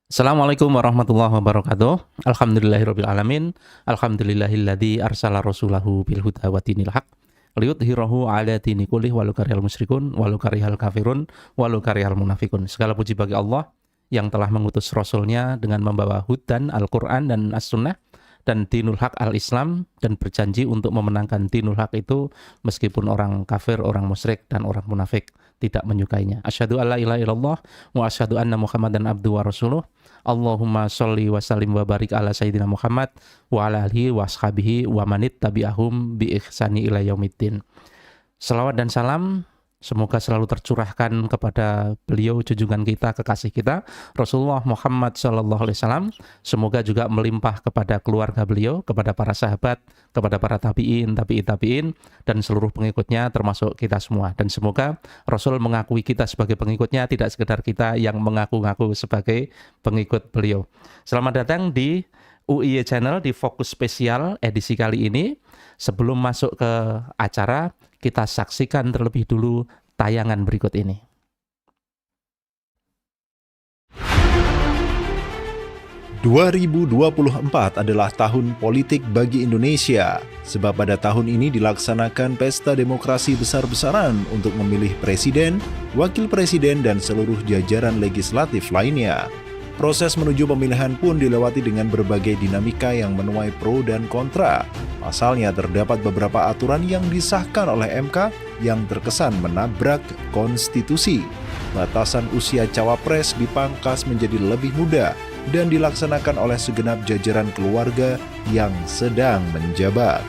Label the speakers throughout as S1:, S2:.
S1: Assalamualaikum warahmatullahi wabarakatuh. Alhamdulillahirabbil alamin. Alhamdulillahilladzi arsala rasulahu bil huda wa dinil haq liyudhhirahu 'ala dini kullih walau karihal musyrikun walau karihal kafirun walau karihal munafikun. Segala puji bagi Allah yang telah mengutus rasulnya dengan membawa hudan Al-Qur'an dan As-Sunnah dan dinul haq al-Islam, dan berjanji untuk memenangkan dinul haq itu meskipun orang kafir, orang musyrik dan orang munafik tidak menyukainya. Asyhadu alla ilaha illallah wa asyhadu anna Muhammadan abduhu wa rasuluh. Allahumma sholli wa sallim wa barik ala sayyidina Muhammad wa ala alihi wa ashabihi wa manit tabi'ahum bi ihsani ila yaumiddin. Selawat dan salam semoga selalu tercurahkan kepada beliau, junjungan kita, kekasih kita, Rasulullah Muhammad SAW. Semoga juga melimpah kepada keluarga beliau, kepada para sahabat, kepada para tabi'in, tabi'in, dan seluruh pengikutnya termasuk kita semua. Dan semoga Rasul mengakui kita sebagai pengikutnya, tidak sekedar kita yang mengaku-ngaku sebagai pengikut beliau. Selamat datang di UIY Channel di Fokus Spesial edisi kali ini. Sebelum masuk ke acara, kita saksikan terlebih dulu tayangan berikut ini.
S2: ...2024 adalah tahun politik bagi Indonesia, sebab pada tahun ini dilaksanakan pesta demokrasi besar-besaran untuk memilih presiden, wakil presiden, dan seluruh jajaran legislatif lainnya. Proses menuju pemilihan pun dilewati dengan berbagai dinamika yang menuai pro dan kontra. Pasalnya terdapat beberapa aturan yang disahkan oleh MK yang terkesan menabrak konstitusi. Batasan usia cawapres dipangkas menjadi lebih muda dan dilaksanakan oleh segenap jajaran keluarga yang sedang menjabat.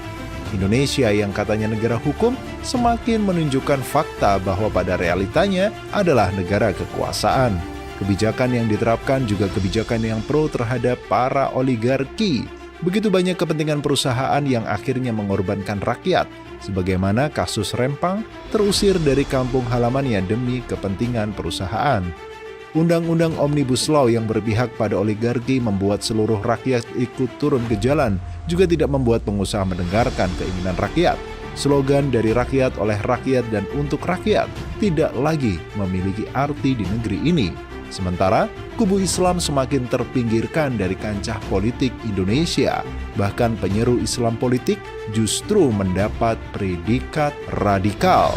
S2: Indonesia yang katanya negara hukum semakin menunjukkan fakta bahwa pada realitanya adalah negara kekuasaan. Kebijakan yang diterapkan juga kebijakan yang pro terhadap para oligarki. Begitu banyak kepentingan perusahaan yang akhirnya mengorbankan rakyat, sebagaimana kasus Rempang terusir dari kampung halamannya demi kepentingan perusahaan. Undang-undang Omnibus Law yang berpihak pada oligarki membuat seluruh rakyat ikut turun ke jalan, juga tidak membuat pengusaha mendengarkan keinginan rakyat. Slogan dari rakyat, oleh rakyat, dan untuk rakyat tidak lagi memiliki arti di negeri ini. Sementara, kubu Islam semakin terpinggirkan dari kancah politik Indonesia. Bahkan penyeru Islam politik justru mendapat predikat radikal.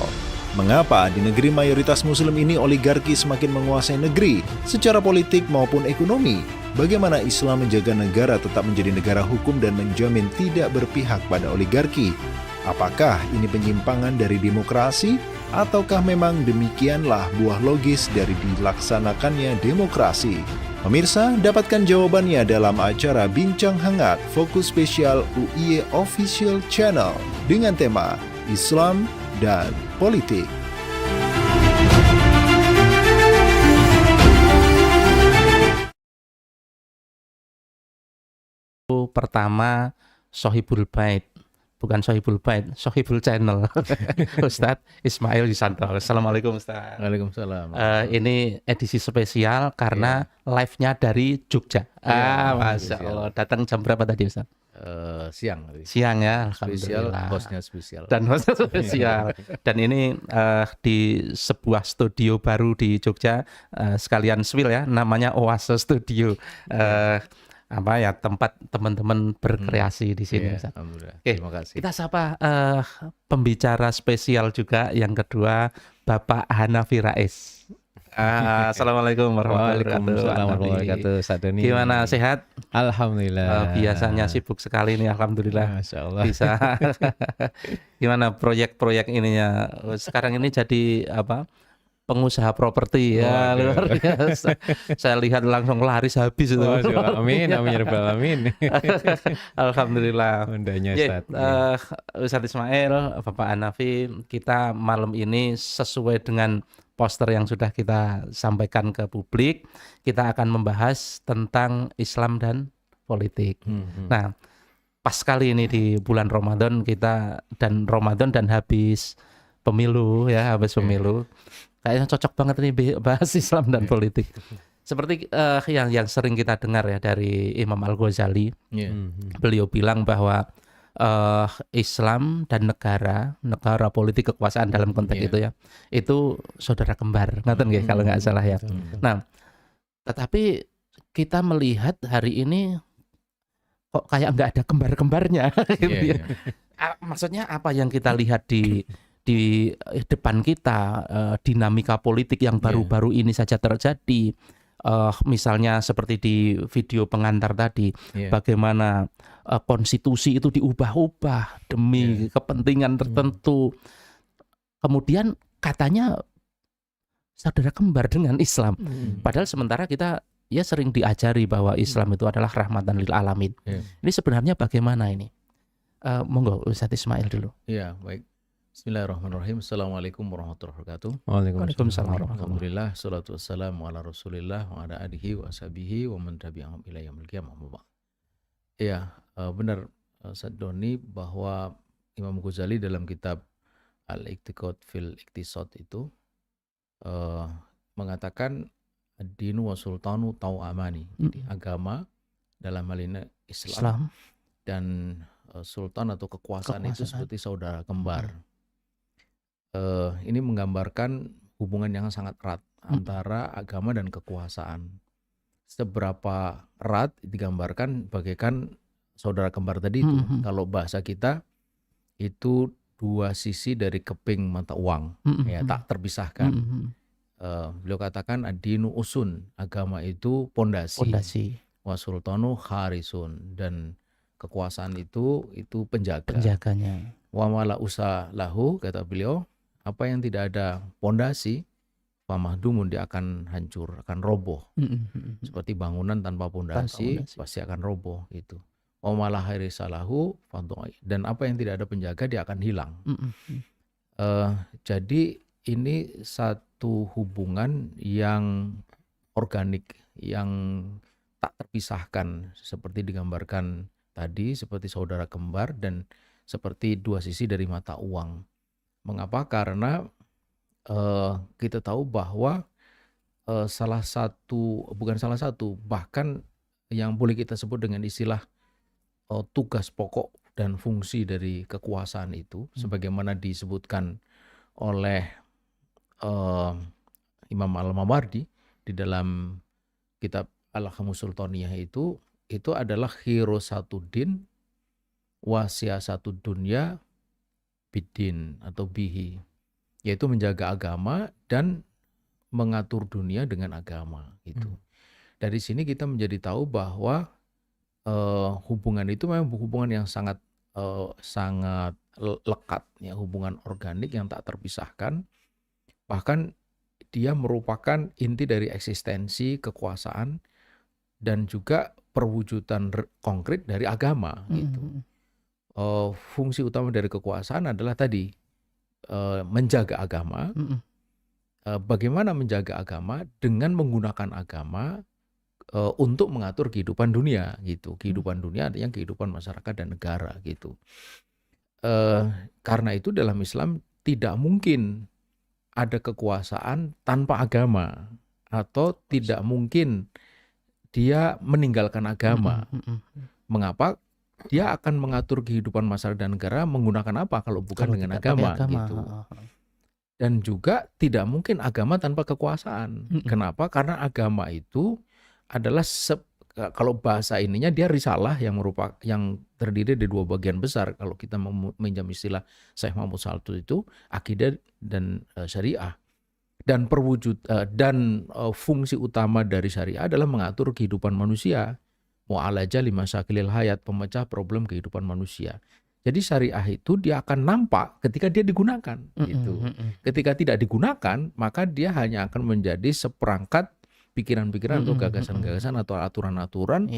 S2: Mengapa di negeri mayoritas Muslim ini oligarki semakin menguasai negeri secara politik maupun ekonomi? Bagaimana Islam menjaga negara tetap menjadi negara hukum dan menjamin tidak berpihak pada oligarki? Apakah ini penyimpangan dari demokrasi? Ataukah memang demikianlah buah logis dari dilaksanakannya demokrasi? Pemirsa, dapatkan jawabannya dalam acara Bincang Hangat Fokus Spesial UIY Official Channel dengan tema Islam dan Politik.
S1: Pertama, Sohibul Bait. Bukan Sohibul Bait, Sohibul Channel. Ustadz Ismail Yusantoro. Assalamualaikum Ustadz.
S3: Waalaikumsalam.
S1: Ini edisi spesial karena live-nya dari Jogja. Masya Allah. Datang jam berapa tadi Ustadz?
S3: Siang.
S1: Siang ya,
S3: Spesial,
S1: alhamdulillah.
S3: hostnya spesial.
S1: Dan hostnya spesial. Dan ini di sebuah studio baru di Jogja, sekalian spill ya, namanya Oase Studio. Tempat teman-teman berkreasi di sini.
S3: Iya, alhamdulillah.
S1: Oke,
S3: terima kasih.
S1: kita sapa pembicara spesial juga yang kedua, Bapak Hanafi Rais. Assalamualaikum warahmatullahi wabarakatuh.
S3: Sadani.
S1: Gimana, sehat?
S3: Alhamdulillah.
S1: Biasanya sibuk sekali nih, alhamdulillah.
S3: Masya Allah.
S1: Bisa. Gimana proyek-proyek ininya? Sekarang ini jadi pengusaha properti ya, luar biasa. Saya lihat langsung laris habis itu.
S3: Amin, amin ya rabbal alamin.
S1: Alhamdulillah.
S3: Undanya
S1: Ustadz Ismail, Bapak Hanafi, kita malam ini sesuai dengan poster yang sudah kita sampaikan ke publik, kita akan membahas tentang Islam dan politik. Nah, pas kali ini di bulan Ramadan Ramadan dan habis pemilu ya, pemilu. Kayaknya cocok banget nih bahas Islam dan politik. Seperti yang sering kita dengar ya dari Imam Al-Ghazali. Beliau bilang bahwa Islam dan negara politik kekuasaan dalam konteks
S3: Iya.
S1: itu ya, itu saudara kembar, ngoten nggih kalau nggak salah ya.
S3: Betul.
S1: Nah, tetapi kita melihat hari ini kok kayak nggak ada kembar-kembarnya gitu
S3: Iya,
S1: ya.
S3: iya.
S1: Maksudnya apa yang kita lihat di depan kita, dinamika politik yang baru-baru ini saja terjadi, misalnya seperti di video pengantar tadi,
S3: Iya.
S1: bagaimana konstitusi itu diubah-ubah demi kepentingan tertentu, kemudian katanya saudara kembar dengan Islam, padahal sementara kita ya sering diajari bahwa Islam itu adalah rahmatan lil alamin.
S3: Iya.
S1: Ini sebenarnya bagaimana ini? Monggo Ustadz Ismail dulu.
S3: Iya, baik. Bismillahirrahmanirrahim. Assalamualaikum warahmatullahi wabarakatuh.
S1: Waalaikumsalam warahmatullahi wabarakatuh.
S3: Alhamdulillah, salatu wassalamu ala rasulillah wa ala alihi wa ashabihi wa man tabi'ahum ila yaumil qiyamah. Iya, benar Ustadz Doni, bahwa Imam Ghazali dalam kitab Al-Iqtiqad fil Iqtisad itu mengatakan ad-dinu wa sultanu tau'amani. Jadi agama dalam hal ini Islam. Dan sultan atau kekuasaan itu seperti saudara kembar. Ini menggambarkan hubungan yang sangat erat antara agama dan kekuasaan. Seberapa erat digambarkan bagaikan saudara kembar tadi itu. Kalau bahasa kita itu dua sisi dari keping mata uang, ya tak terpisahkan. Beliau katakan ad-dinu usun, agama itu pondasi. Wa sultanu harisun, dan kekuasaan itu penjaganya. Wa mala usalahu, kata beliau, apa yang tidak ada pondasi, famahdumun, dia akan hancur, akan roboh. Seperti bangunan tanpa pondasi pasti akan roboh gitu. Wa mala harisalahu, dan apa yang tidak ada penjaga dia akan hilang. Jadi ini satu hubungan yang organik, yang tak terpisahkan, seperti digambarkan tadi, seperti saudara kembar dan seperti dua sisi dari mata uang. Mengapa? Karena kita tahu bahwa bahkan yang boleh kita sebut dengan istilah tugas pokok dan fungsi dari kekuasaan itu, sebagaimana disebutkan oleh Imam Al-Mawardi di dalam kitab Al-Ahkamus Sultaniyah itu adalah khirosatuddin wa siyasatud dunya bidin atau bihi, yaitu menjaga agama dan mengatur dunia dengan agama gitu. Dari sini kita menjadi tahu bahwa hubungan itu memang hubungan yang sangat lekat, ya, hubungan organik yang tak terpisahkan. Bahkan dia merupakan inti dari eksistensi kekuasaan dan juga perwujudan konkret dari agama gitu. Fungsi utama dari kekuasaan adalah tadi menjaga agama. Bagaimana menjaga agama? Dengan menggunakan agama untuk mengatur kehidupan dunia gitu. Kehidupan dunia artinya kehidupan masyarakat dan negara gitu. Karena itu dalam Islam tidak mungkin ada kekuasaan tanpa agama, atau tidak mungkin dia meninggalkan agama. Mengapa? Dia akan mengatur kehidupan masyarakat dan negara menggunakan apa kalau bukan dengan agama gitu. Dan juga tidak mungkin agama tanpa kekuasaan. Kenapa? Karena agama itu adalah kalau bahasa ininya dia risalah yang terdiri dari dua bagian besar. Kalau kita meminjam istilah Syekh Muhammad Saltu itu akidah dan syariah. Dan fungsi utama dari syariah adalah mengatur kehidupan manusia. Mu'alaja limasyakilil hayat, pemecah problem kehidupan manusia. Jadi syariah itu dia akan nampak ketika dia digunakan gitu. Ketika tidak digunakan, maka dia hanya akan menjadi seperangkat pikiran-pikiran atau gagasan-gagasan atau aturan-aturan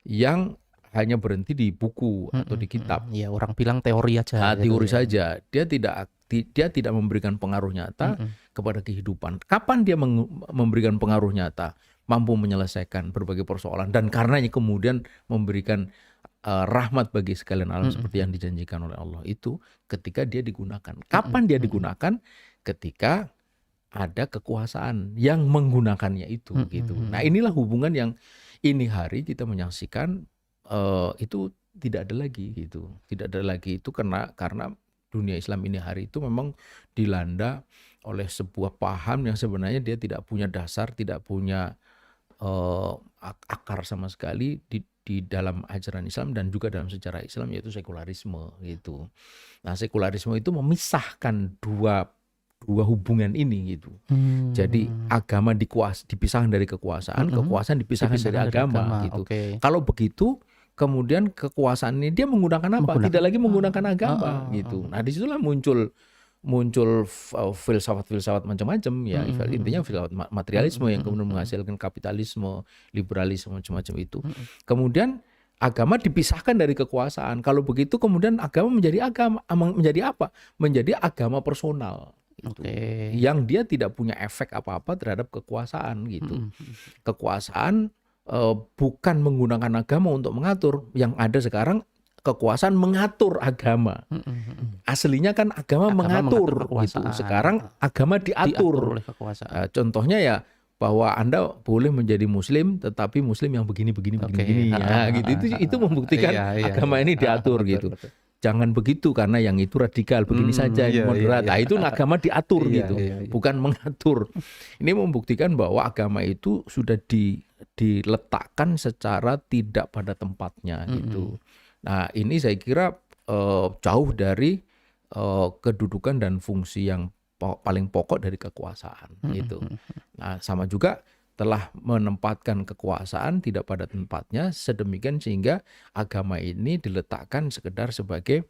S3: yang hanya berhenti di buku atau di kitab.
S1: Ya, orang bilang teori aja.
S3: Teori saja. Dia tidak memberikan pengaruh nyata kepada kehidupan. Kapan dia memberikan pengaruh nyata? Mampu menyelesaikan berbagai persoalan dan karenanya kemudian memberikan rahmat bagi sekalian alam seperti yang dijanjikan oleh Allah itu ketika dia digunakan. Kapan dia digunakan? Ketika ada kekuasaan yang menggunakannya itu gitu. Nah, inilah hubungan yang ini hari kita menyaksikan itu tidak ada lagi gitu. Tidak ada lagi itu karena dunia Islam ini hari itu memang dilanda oleh sebuah paham yang sebenarnya dia tidak punya dasar, tidak punya akar sama sekali di dalam ajaran Islam dan juga dalam sejarah Islam, yaitu sekularisme gitu. Nah, sekularisme itu memisahkan dua hubungan ini gitu. Jadi agama dipisahkan dari kekuasaan, kekuasaan dipisahkan dari agama gitu. Kalau begitu kemudian kekuasaan ini dia menggunakan apa? Tidak lagi menggunakan agama gitu. Nah, disitulah muncul filsafat-filsafat macam-macam ya. Intinya filsafat materialisme yang kemudian menghasilkan kapitalisme, liberalisme macam-macam itu. Kemudian agama dipisahkan dari kekuasaan. Kalau begitu kemudian agama menjadi apa? Menjadi agama personal. Gitu. Yang dia tidak punya efek apa-apa terhadap kekuasaan gitu. Kekuasaan bukan menggunakan agama untuk mengatur. Yang ada sekarang kekuasaan mengatur agama. Aslinya kan agama mengatur gitu. Sekarang agama diatur oleh kekuasaan. Contohnya ya bahwa Anda boleh menjadi Muslim, tetapi Muslim yang begini ya, gitu. Itu membuktikan agama ini diatur gitu. Betul. Jangan begitu karena yang itu radikal, begini saja moderat. Nah, itu agama diatur gitu, bukan mengatur. Ini membuktikan bahwa agama itu sudah diletakkan secara tidak pada tempatnya gitu. Nah, ini saya kira jauh dari kedudukan dan fungsi yang paling pokok dari kekuasaan gitu. Nah, sama juga telah menempatkan kekuasaan tidak pada tempatnya sedemikian sehingga agama ini diletakkan sekedar sebagai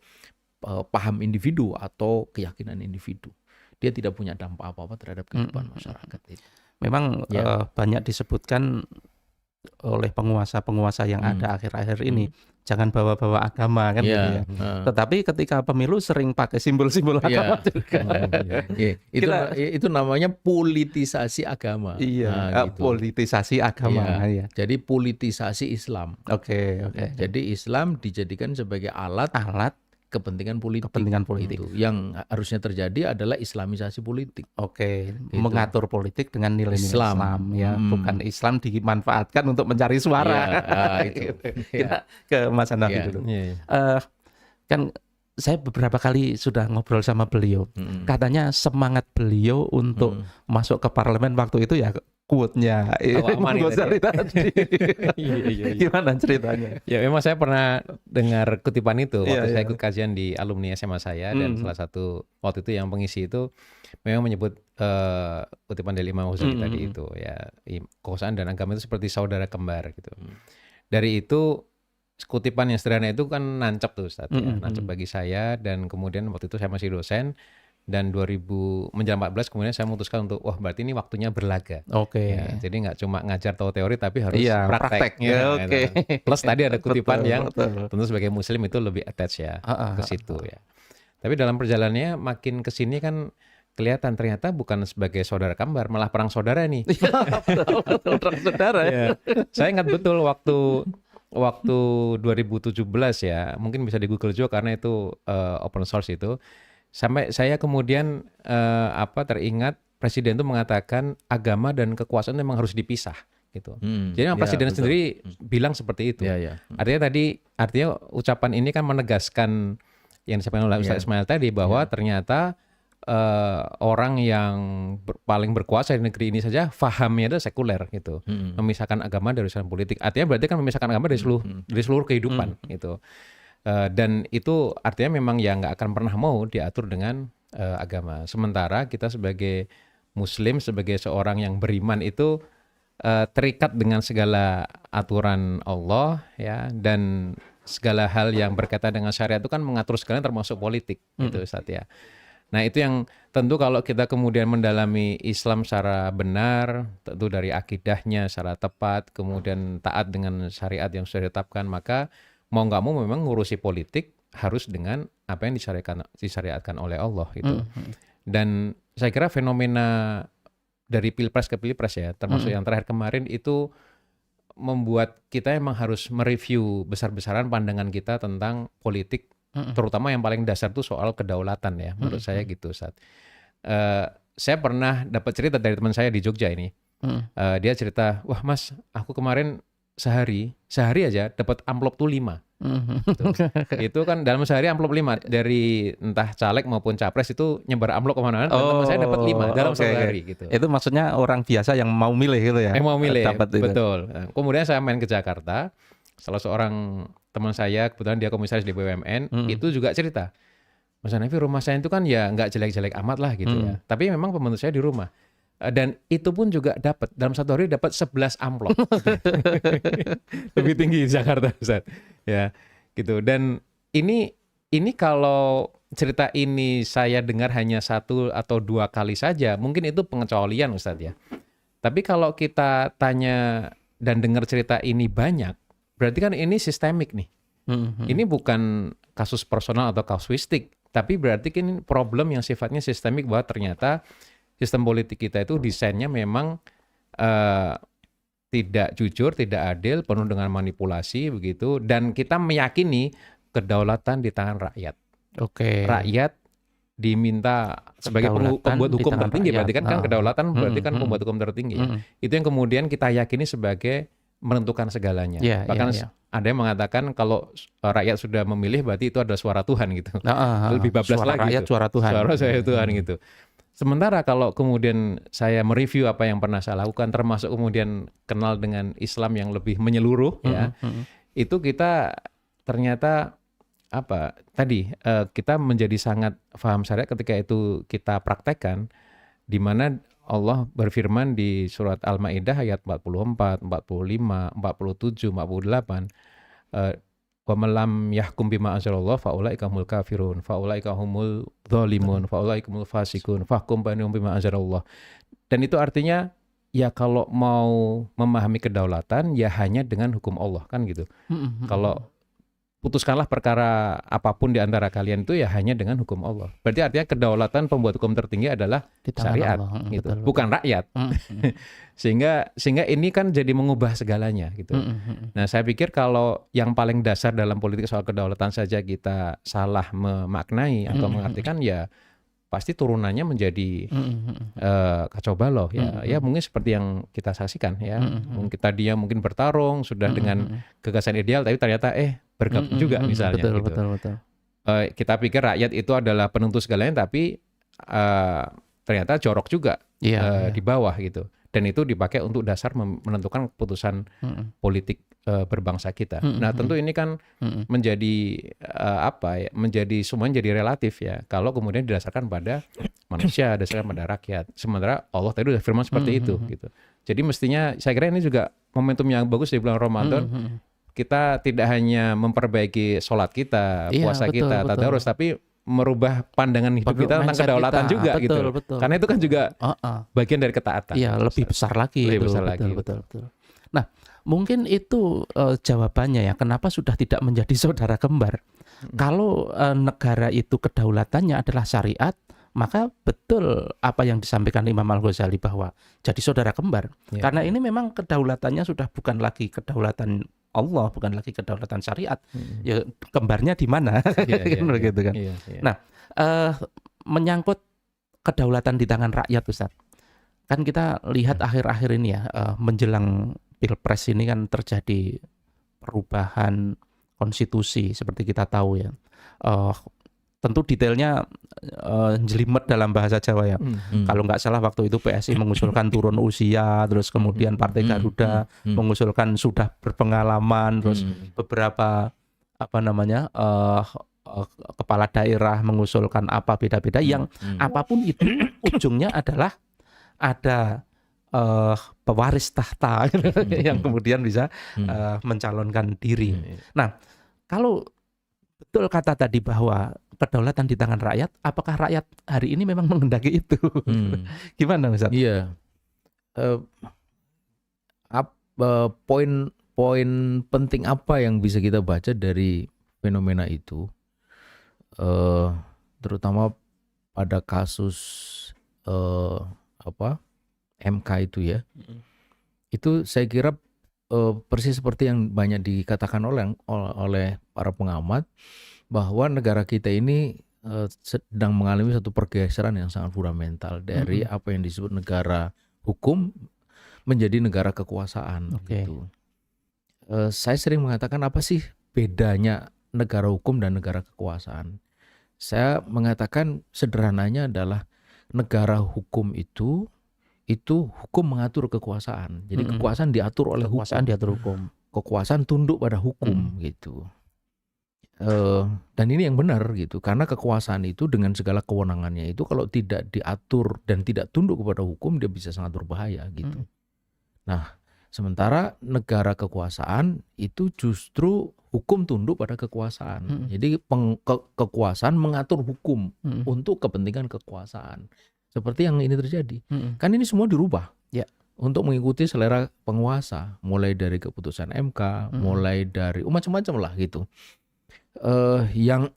S3: paham individu atau keyakinan individu. Dia tidak punya dampak apa-apa terhadap kehidupan masyarakat itu.
S1: Memang banyak disebutkan oleh penguasa-penguasa yang ada akhir-akhir ini, jangan bawa-bawa agama kan gitu ya. Tetapi ketika pemilu sering pakai simbol-simbol agama juga.
S3: Itu namanya politisasi agama.
S1: Gitu. Politisasi agama.
S3: Jadi politisasi Islam.
S1: Oke.
S3: Jadi Islam dijadikan sebagai alat kepentingan politik. Itu. Yang harusnya terjadi adalah Islamisasi politik.
S1: Gitu. Mengatur politik dengan nilai-nilai Islam ya, bukan Islam dimanfaatkan untuk mencari suara. Kita ke Mas Hanafi dulu. Kan saya beberapa kali sudah ngobrol sama beliau. Katanya semangat beliau untuk masuk ke parlemen waktu itu ya quote-nya Imam Ghazali tadi. Gimana ceritanya?
S4: Ya memang saya pernah dengar kutipan itu waktu saya ikut kajian di alumni SMA saya dan salah satu waktu itu yang pengisi itu memang menyebut kutipan dari Imam Ghazali tadi itu ya, kekuasaan dan agama itu seperti saudara kembar gitu. Dari itu kutipan yang sederhana itu kan nancep tuh Ustaz, nancep bagi saya dan kemudian waktu itu saya masih dosen. Dan menjelang 14 kemudian saya memutuskan untuk berarti ini waktunya berlaga. Ya, jadi nggak cuma ngajar tahu teori tapi harus praktek. Gitu. Plus tadi ada kutipan yang tentu sebagai Muslim itu lebih attach ya ke situ ya. Tapi dalam perjalanannya makin kesini kan kelihatan ternyata bukan sebagai saudara kembar, malah perang saudara nih.
S1: Perang saudara ya.
S4: Saya ingat betul waktu 2017 ya, mungkin bisa di Google juga karena itu open source itu. Sampai saya kemudian teringat presiden itu mengatakan agama dan kekuasaan memang harus dipisah gitu. Jadi presiden sendiri bilang seperti itu. Artinya ucapan ini kan menegaskan yang disampaikan oleh Ustaz Ismail tadi bahwa ternyata orang yang paling berkuasa di negeri ini saja fahamnya itu sekuler gitu. Memisahkan agama dari urusan politik. Artinya berarti kan memisahkan agama dari seluruh kehidupan gitu. Dan itu artinya memang ya nggak akan pernah mau diatur dengan agama. Sementara kita sebagai Muslim, sebagai seorang yang beriman itu terikat dengan segala aturan Allah ya, dan segala hal yang berkaitan dengan syariat itu kan mengatur segalanya termasuk politik gitu Ustaz ya. Nah itu yang tentu kalau kita kemudian mendalami Islam secara benar, tentu dari akidahnya secara tepat, kemudian taat dengan syariat yang sudah ditetapkan, maka mau nggak mau memang ngurusi politik harus dengan apa yang disyariatkan oleh Allah gitu. Dan saya kira fenomena dari pilpres ke pilpres ya, termasuk yang terakhir kemarin itu membuat kita emang harus mereview besar-besaran pandangan kita tentang politik, terutama yang paling dasar tuh soal kedaulatan ya, menurut saya gitu Ustaz. Saya pernah dapat cerita dari teman saya di Jogja ini. Dia cerita, wah Mas, aku kemarin sehari aja dapat amplop tuh 5. Itu kan dalam sehari amplop 5 dari entah caleg maupun capres itu nyebar amplop kemana-mana. Dan teman saya dapat 5 dalam
S1: oke, oke.
S4: sehari gitu.
S1: Itu maksudnya orang biasa yang mau milih gitu ya?
S4: Mau milih,
S1: Dapat itu.
S4: betul. Nah, kemudian saya main ke Jakarta, salah seorang teman saya kebetulan dia komisaris di BUMN, itu juga cerita, Mas Hanafi, rumah saya itu kan ya nggak jelek-jelek amat lah gitu ya. Tapi memang pembantu saya di rumah. Dan itu pun juga dapat dalam satu hari dapat 11 amplop. Lebih tinggi di Jakarta, Ustaz. Ya, gitu. Dan ini kalau cerita ini saya dengar hanya 1 atau 2 kali saja, mungkin itu pengecualian, Ustaz ya. Tapi kalau kita tanya dan dengar cerita ini banyak, berarti kan ini sistemik nih. Ini bukan kasus personal atau kasuistik, tapi berarti kan problem yang sifatnya sistemik, bahwa ternyata sistem politik kita itu desainnya memang tidak jujur, tidak adil, penuh dengan manipulasi begitu, dan kita meyakini kedaulatan di tangan rakyat.
S1: Oke.
S4: Rakyat diminta sebagai
S1: Kedaulatan
S4: pembuat
S1: di
S4: hukum
S1: tangan
S4: tertinggi,
S1: rakyat.
S4: berarti kan kedaulatan berarti kan pembuat hukum tertinggi. Itu yang kemudian kita yakini sebagai menentukan segalanya.
S1: Iya,
S4: Bahkan
S1: iya, iya.
S4: ada yang mengatakan kalau rakyat sudah memilih berarti itu adalah suara Tuhan gitu. Lebih bablas
S1: suara
S4: lagi
S1: rakyat,
S4: tuh.
S1: suara Tuhan.
S4: Suara saya Tuhan gitu. Sementara kalau kemudian saya mereview apa yang pernah saya lakukan, termasuk kemudian kenal dengan Islam yang lebih menyeluruh, ya, itu kita ternyata kita menjadi sangat paham syariat ketika itu kita praktekkan, di mana Allah berfirman di surat Al-Maidah ayat 44, 45, 47, 48, wa malam yahkum bima anzalallah faulaika humul kafirun faulaika humul dzalimun faulaika humul fasikun fahkum bainahum bima anzalallah. Dan itu artinya ya kalau mau memahami kedaulatan ya hanya dengan hukum Allah kan gitu. Kalau putuskanlah perkara apapun di antara kalian itu ya hanya dengan hukum Allah. Berarti artinya kedaulatan pembuat hukum tertinggi adalah
S1: Di tangan
S4: syariat
S1: Allah.
S4: gitu,
S1: Betul,
S4: bukan rakyat. sehingga ini kan jadi mengubah segalanya gitu. Nah, saya pikir kalau yang paling dasar dalam politik soal kedaulatan saja kita salah memaknai atau mengartikan, ya pasti turunannya menjadi kacau balau ya. Ya mungkin seperti yang kita saksikan ya. Tadinya mungkin bertarung sudah dengan gagasan ideal, tapi ternyata bergabung juga misalnya.
S1: Betul,
S4: gitu.
S1: betul.
S4: Kita pikir rakyat itu adalah penentu segalanya, tapi ternyata jorok juga di bawah gitu. Dan itu dipakai untuk dasar menentukan keputusan politik berbangsa kita. Nah, tentu ini kan menjadi menjadi semuanya jadi relatif ya. Kalau kemudian didasarkan pada manusia, didasarkan pada rakyat. Sementara Allah tadi sudah firman seperti itu gitu. Jadi mestinya saya kira ini juga momentum yang bagus di bulan Ramadan. Kita tidak hanya memperbaiki sholat kita, puasa kita, tadarus, tapi merubah pandangan hidup kita tentang kedaulatan kita juga gitu.
S1: Betul.
S4: Karena itu kan juga bagian dari ketaatan.
S1: Iya, lebih besar lagi.
S4: Lebih besar lagi.
S1: Betul. Nah, mungkin itu jawabannya ya, kenapa sudah tidak menjadi saudara kembar. Kalau negara itu kedaulatannya adalah syariat, maka betul apa yang disampaikan Imam Al-Ghazali bahwa jadi saudara kembar. Karena ini memang kedaulatannya sudah bukan lagi kedaulatan Allah, bukan lagi kedaulatan syariat. Ya kembarnya di mana? Begitu kan. Nah, menyangkut kedaulatan di tangan rakyat, Ustaz. Kan kita lihat akhir-akhir ini ya, menjelang Pilpres ini kan terjadi perubahan konstitusi seperti kita tahu ya. Tentu detailnya jelimet dalam bahasa Jawa ya. Kalau nggak salah waktu itu PSI mengusulkan turun usia, terus kemudian Partai Garuda mengusulkan sudah berpengalaman, terus beberapa kepala daerah mengusulkan apa beda-beda. Yang apapun itu ujungnya adalah ada pewaris tahta yang kemudian bisa mencalonkan diri. Nah, kalau betul kata tadi bahwa kedaulatan di tangan rakyat, apakah rakyat hari ini memang menghendaki itu? Gimana, Ustaz?
S3: Iya. Poin penting apa yang bisa kita baca dari fenomena itu, terutama pada kasus MK itu ya, itu saya kira persis seperti yang banyak dikatakan oleh para pengamat, bahwa negara kita ini sedang mengalami satu pergeseran yang sangat fundamental dari apa yang disebut negara hukum menjadi negara kekuasaan. Gitu. Saya sering mengatakan, apa sih bedanya negara hukum dan negara kekuasaan. Saya mengatakan sederhananya adalah negara hukum itu hukum mengatur kekuasaan. Jadi kekuasaan diatur oleh
S1: Kekuasaan
S3: hukum.
S1: diatur hukum.
S3: Kekuasaan tunduk pada hukum gitu. Dan ini yang benar gitu, karena kekuasaan itu dengan segala kewenangannya itu kalau tidak diatur dan tidak tunduk kepada hukum, dia bisa sangat berbahaya gitu. Nah, sementara negara kekuasaan itu justru hukum tunduk pada kekuasaan. Jadi kekuasaan mengatur hukum untuk kepentingan kekuasaan. Seperti yang ini terjadi. Kan ini semua dirubah.
S1: Ya.
S3: Untuk mengikuti selera penguasa, mulai dari keputusan MK, mulai dari macam-macam lah gitu. Yang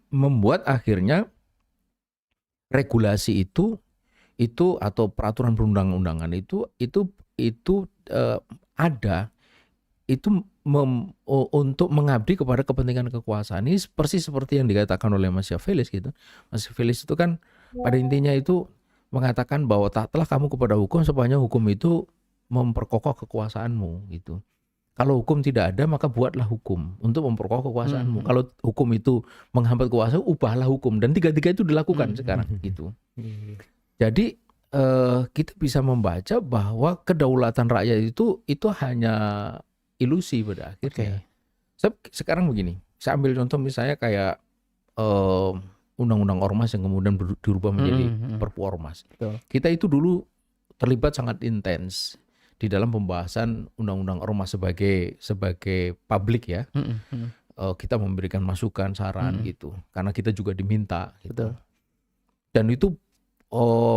S3: membuat akhirnya regulasi itu atau peraturan perundang-undangan itu ada itu untuk mengabdi kepada kepentingan kekuasaan. Ini persis seperti yang dikatakan oleh Machiavelli gitu. Machiavelli itu kan pada intinya itu mengatakan bahwa taatlah kamu kepada hukum sepanjang hukum itu memperkokoh kekuasaanmu gitu. Kalau hukum tidak ada, maka buatlah hukum untuk memperkokoh kekuasaanmu. Kalau hukum itu menghambat kekuasaan, ubahlah hukum. Dan tiga-tiga itu dilakukan sekarang gitu. Jadi kita bisa membaca bahwa kedaulatan rakyat itu hanya ilusi pada akhirnya. Sekarang begini, saya ambil contoh misalnya kayak undang-undang ormas yang kemudian dirubah menjadi Perpu Ormas. Kita itu dulu terlibat sangat intens di dalam pembahasan undang-undang ormas sebagai publik ya. Kita memberikan masukan, saran gitu, karena kita juga diminta gitu. Dan itu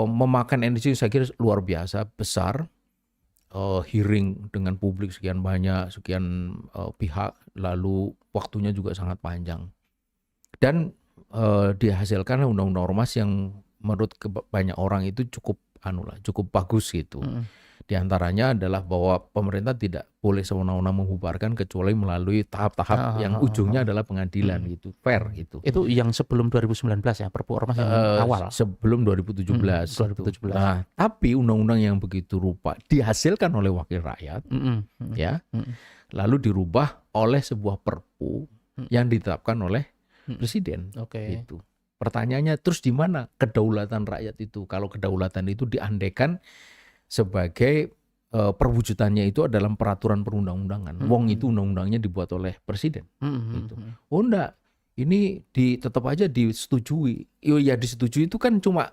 S3: memakan energi saya kira luar biasa besar. Hearing dengan publik sekian banyak, sekian pihak, lalu waktunya juga sangat panjang. Dan dihasilkan undang-undang ormas yang menurut banyak orang itu cukup bagus gitu. Di antaranya adalah bahwa pemerintah tidak boleh sewenang-wenang membubarkan kecuali melalui tahap-tahap yang ujungnya adalah pengadilan gitu, fair gitu.
S1: Itu yang sebelum 2019 ya, Perpu Ormas yang awal.
S3: Sebelum 2017.
S1: 2017.
S3: Nah, tapi undang-undang yang begitu rupa dihasilkan oleh wakil rakyat, ya, lalu dirubah oleh sebuah perpu yang ditetapkan oleh presiden. Gitu. Pertanyaannya terus di mana kedaulatan rakyat itu? Kalau kedaulatan itu diandaikan sebagai perwujudannya itu adalah peraturan perundang-undangan. Wong itu undang-undangnya dibuat oleh presiden. Gitu. Oh enggak, ini tetap aja disetujui. Ya disetujui itu kan cuma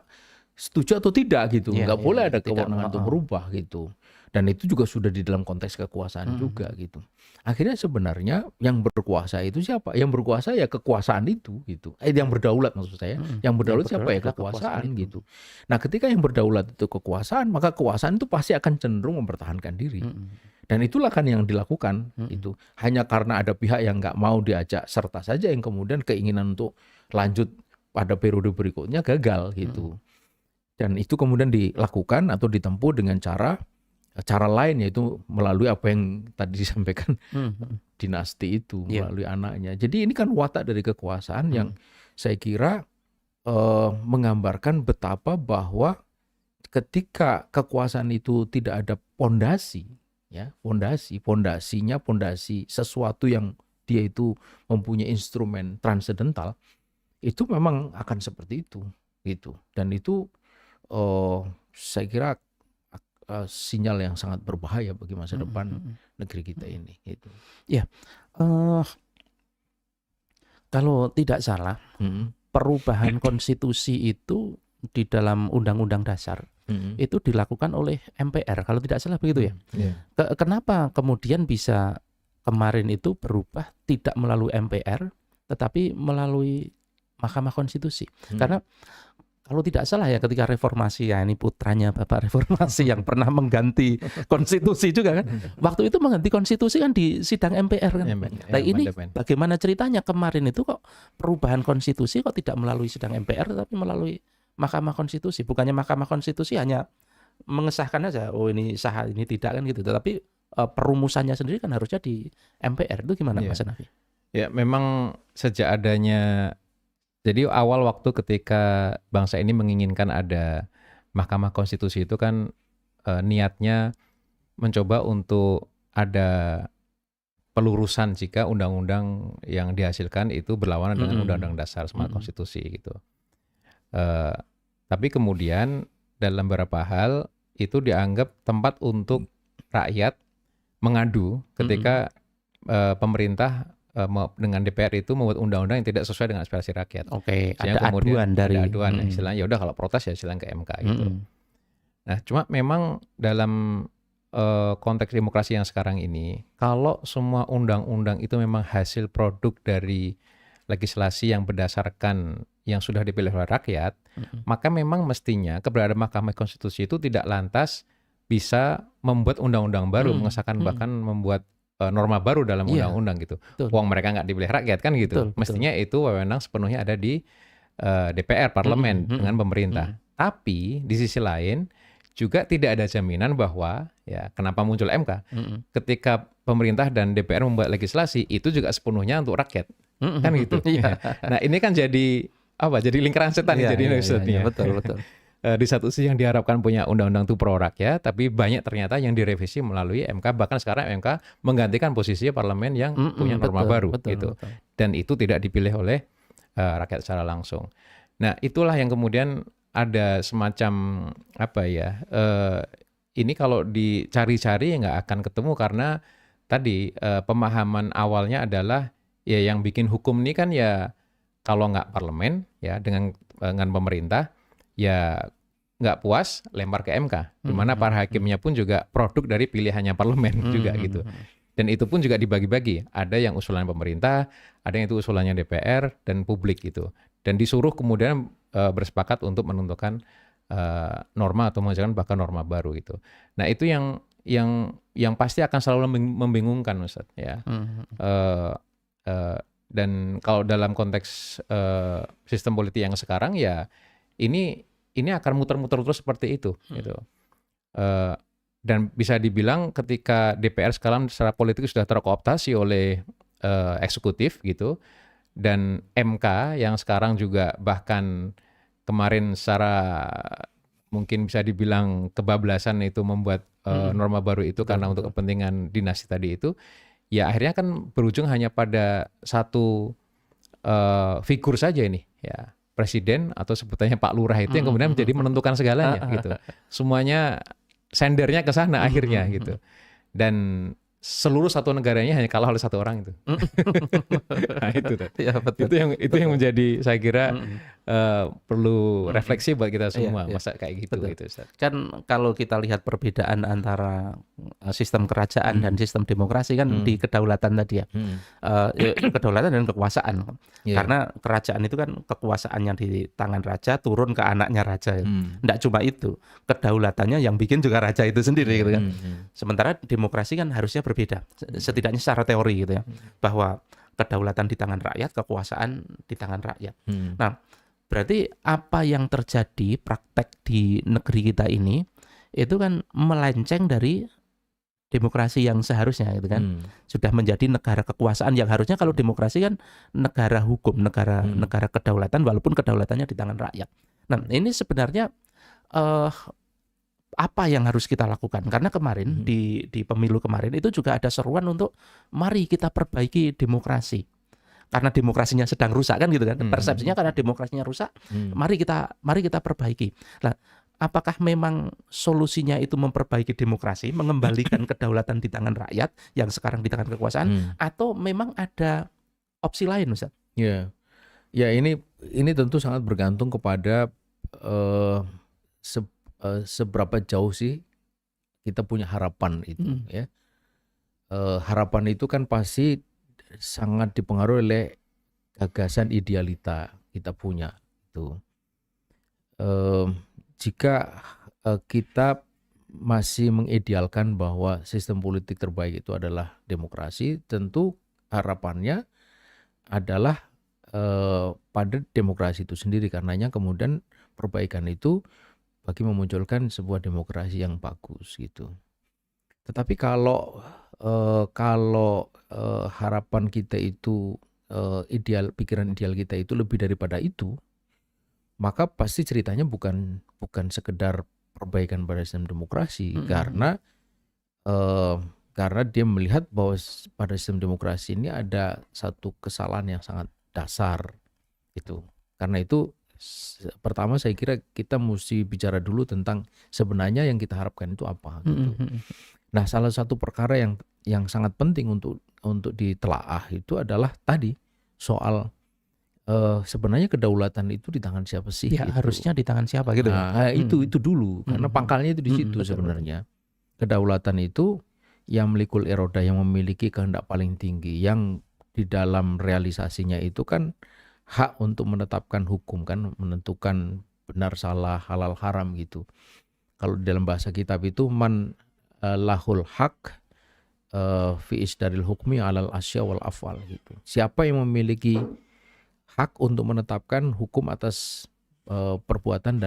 S3: setuju atau tidak gitu. Enggak boleh ada kewenangan untuk berubah gitu. Dan itu juga sudah di dalam konteks kekuasaan juga gitu. Akhirnya sebenarnya yang berkuasa itu siapa? Yang berkuasa ya kekuasaan itu gitu. Yang berdaulat maksud saya. Yang berdaulat siapa ya? Kekuasaan gitu. Nah, ketika yang berdaulat itu kekuasaan, maka kekuasaan itu pasti akan cenderung mempertahankan diri. Dan itulah kan yang dilakukan itu. Hanya karena ada pihak yang nggak mau diajak serta saja yang kemudian keinginan untuk lanjut pada periode berikutnya gagal gitu. Dan itu kemudian dilakukan atau ditempuh dengan cara lain, yaitu melalui apa yang tadi disampaikan dinasti itu, melalui anaknya. Jadi ini kan watak dari kekuasaan yang saya kira menggambarkan betapa bahwa ketika kekuasaan itu tidak ada pondasi, ya, pondasinya sesuatu yang dia itu mempunyai instrumen transendental, itu memang akan seperti itu gitu. Dan itu saya kira sinyal yang sangat berbahaya bagi masa depan negeri kita ini gitu.
S1: Ya, kalau tidak salah, perubahan konstitusi itu di dalam Undang-Undang Dasar itu dilakukan oleh MPR, kalau tidak salah begitu ya. Kenapa kemudian bisa kemarin itu berubah tidak melalui MPR, tetapi melalui Mahkamah Konstitusi? Karena kalau tidak salah ya ketika reformasi, ya ini putranya Bapak reformasi yang pernah mengganti konstitusi juga kan. Waktu itu mengganti konstitusi kan di sidang MPR kan. Nah ini bagaimana ceritanya kemarin itu kok perubahan konstitusi kok tidak melalui sidang MPR tapi melalui Mahkamah Konstitusi? Bukannya Mahkamah Konstitusi hanya mengesahkan aja, oh ini sah, ini tidak kan gitu. Tetapi perumusannya sendiri kan harusnya di MPR. Itu gimana Mas Nafi?
S4: Ya memang sejak adanya, jadi awal waktu ketika bangsa ini menginginkan ada Mahkamah Konstitusi itu kan niatnya mencoba untuk ada pelurusan jika undang-undang yang dihasilkan itu berlawanan dengan
S1: Mm-mm.
S4: undang-undang dasar sama
S1: Mm-mm.
S4: konstitusi gitu. Tapi kemudian dalam beberapa hal itu dianggap tempat untuk rakyat mengadu ketika pemerintah dengan DPR itu membuat undang-undang yang tidak sesuai dengan aspirasi rakyat.
S1: Oke,
S4: Sehingga
S1: ada
S4: kemudian
S1: aduan dari
S4: ada aduan, istilahnya ya udah kalau protes ya silakan ke MK gitu.
S1: Mm-mm.
S4: Nah, cuma memang dalam konteks demokrasi yang sekarang ini, kalau semua undang-undang itu memang hasil produk dari legislasi yang berdasarkan yang sudah dipilih oleh rakyat, maka memang mestinya keberadaan Mahkamah Konstitusi itu tidak lantas bisa membuat undang-undang baru, mengesahkan bahkan membuat norma baru dalam
S1: Iya,
S4: undang-undang gitu.
S1: betul.
S4: Uang mereka nggak dipilih rakyat kan gitu.
S1: Betul.
S4: Mestinya itu wewenang sepenuhnya ada di DPR, parlemen dengan pemerintah. Tapi di sisi lain juga tidak ada jaminan bahwa ya kenapa muncul MK ketika pemerintah dan DPR membuat legislasi itu juga sepenuhnya untuk rakyat kan gitu.
S1: Iya.
S4: Nah ini kan jadi apa? Jadi lingkaran setan
S1: Iya,
S4: jadi
S1: iya,
S4: maksudnya.
S1: iya, betul.
S4: Di satu sisi yang diharapkan punya undang-undang itu pro rakyat, tapi banyak ternyata yang direvisi melalui MK. Bahkan sekarang MK menggantikan posisi parlemen yang punya norma baru gitu.
S1: Betul.
S4: Dan itu tidak dipilih oleh rakyat secara langsung. Nah itulah yang kemudian ada semacam apa ya? Ini kalau dicari-cari nggak akan ketemu karena tadi pemahaman awalnya adalah ya yang bikin hukum ini kan ya kalau nggak parlemen ya dengan pemerintah ya nggak puas lempar ke MK. Di mana para hakimnya pun juga produk dari pilihannya parlemen juga gitu. Dan itu pun juga dibagi-bagi. Ada yang usulan pemerintah, ada yang itu usulannya DPR dan publik gitu. Dan disuruh kemudian bersepakat untuk menentukan norma atau mengajarkan bahkan norma baru gitu. Nah itu yang pasti akan selalu membingungkan Ustaz ya. Dan kalau dalam konteks sistem politik yang sekarang ya ini akan muter-muter terus seperti itu gitu. Dan bisa dibilang ketika DPR sekarang secara politik sudah terkooptasi oleh eksekutif gitu, dan MK yang sekarang juga bahkan kemarin secara mungkin bisa dibilang kebablasan itu membuat norma baru itu karena untuk kepentingan dinasti tadi itu, ya akhirnya kan berujung hanya pada satu figur saja ini ya. Presiden atau sebutannya Pak Lurah itu yang kemudian menjadi menentukan segalanya gitu. Semuanya sendernya ke sana akhirnya gitu. Dan seluruh satu negaranya hanya kalah oleh satu orang itu. Nah, itu.
S1: Ya, betul.
S4: Itu yang menjadi saya kira perlu refleksi buat kita semua.
S1: Iya.
S4: Masa kayak gitu gitu Ustaz.
S1: Kan kalau kita lihat perbedaan antara sistem kerajaan dan sistem demokrasi kan di kedaulatan tadi ya. Kedaulatan dan kekuasaan. Karena kerajaan itu kan kekuasaannya di tangan raja turun ke anaknya raja. Nggak cuma itu, kedaulatannya yang bikin juga raja itu sendiri gitu kan. Sementara demokrasi kan harusnya berbeda, setidaknya secara teori gitu ya, bahwa kedaulatan di tangan rakyat, kekuasaan di tangan rakyat. Nah, berarti apa yang terjadi praktek di negeri kita ini itu kan melenceng dari demokrasi yang seharusnya gitu kan. Sudah menjadi negara kekuasaan yang harusnya kalau demokrasi kan negara hukum, negara kedaulatan walaupun kedaulatannya di tangan rakyat. Nah, ini sebenarnya apa yang harus kita lakukan? Karena kemarin di pemilu kemarin itu juga ada seruan untuk mari kita perbaiki demokrasi. Karena demokrasinya sedang rusak kan gitu kan. Persepsinya karena demokrasinya rusak, mari kita perbaiki. Nah, apakah memang solusinya itu memperbaiki demokrasi, mengembalikan kedaulatan di tangan rakyat yang sekarang di tangan kekuasaan, atau memang ada opsi lain, Ustaz?
S3: Ya. Ya, ini tentu sangat bergantung kepada seberapa jauh sih kita punya harapan itu ya. Harapan itu kan pasti sangat dipengaruhi oleh gagasan idealita kita punya itu. Jika kita masih mengidealkan bahwa sistem politik terbaik itu adalah demokrasi, tentu harapannya adalah pada demokrasi itu sendiri. Karenanya kemudian perbaikan itu bagi memunculkan sebuah demokrasi yang bagus gitu. Tetapi kalau harapan kita itu pikiran ideal kita itu lebih daripada itu, maka pasti ceritanya bukan sekedar perbaikan pada sistem demokrasi, karena Karena dia melihat bahwa pada sistem demokrasi ini ada satu kesalahan yang sangat dasar itu. Karena itu pertama saya kira kita mesti bicara dulu tentang sebenarnya yang kita harapkan itu apa gitu. Nah, salah satu perkara yang sangat penting untuk ditelaah itu adalah tadi soal sebenarnya kedaulatan itu di tangan siapa sih?
S1: Ya,
S3: gitu.
S1: harusnya di tangan siapa gitu.
S3: Nah, itu dulu karena pangkalnya itu di situ sebenarnya. Kedaulatan itu yang melikul eroda, yang memiliki kehendak paling tinggi, yang di dalam realisasinya itu kan hak untuk menetapkan hukum, kan menentukan benar salah, halal haram gitu. Kalau di dalam bahasa kitab itu man lahul haq fi isdaril hukmi alal asya wal afal gitu. Siapa yang memiliki hak untuk menetapkan hukum atas perbuatan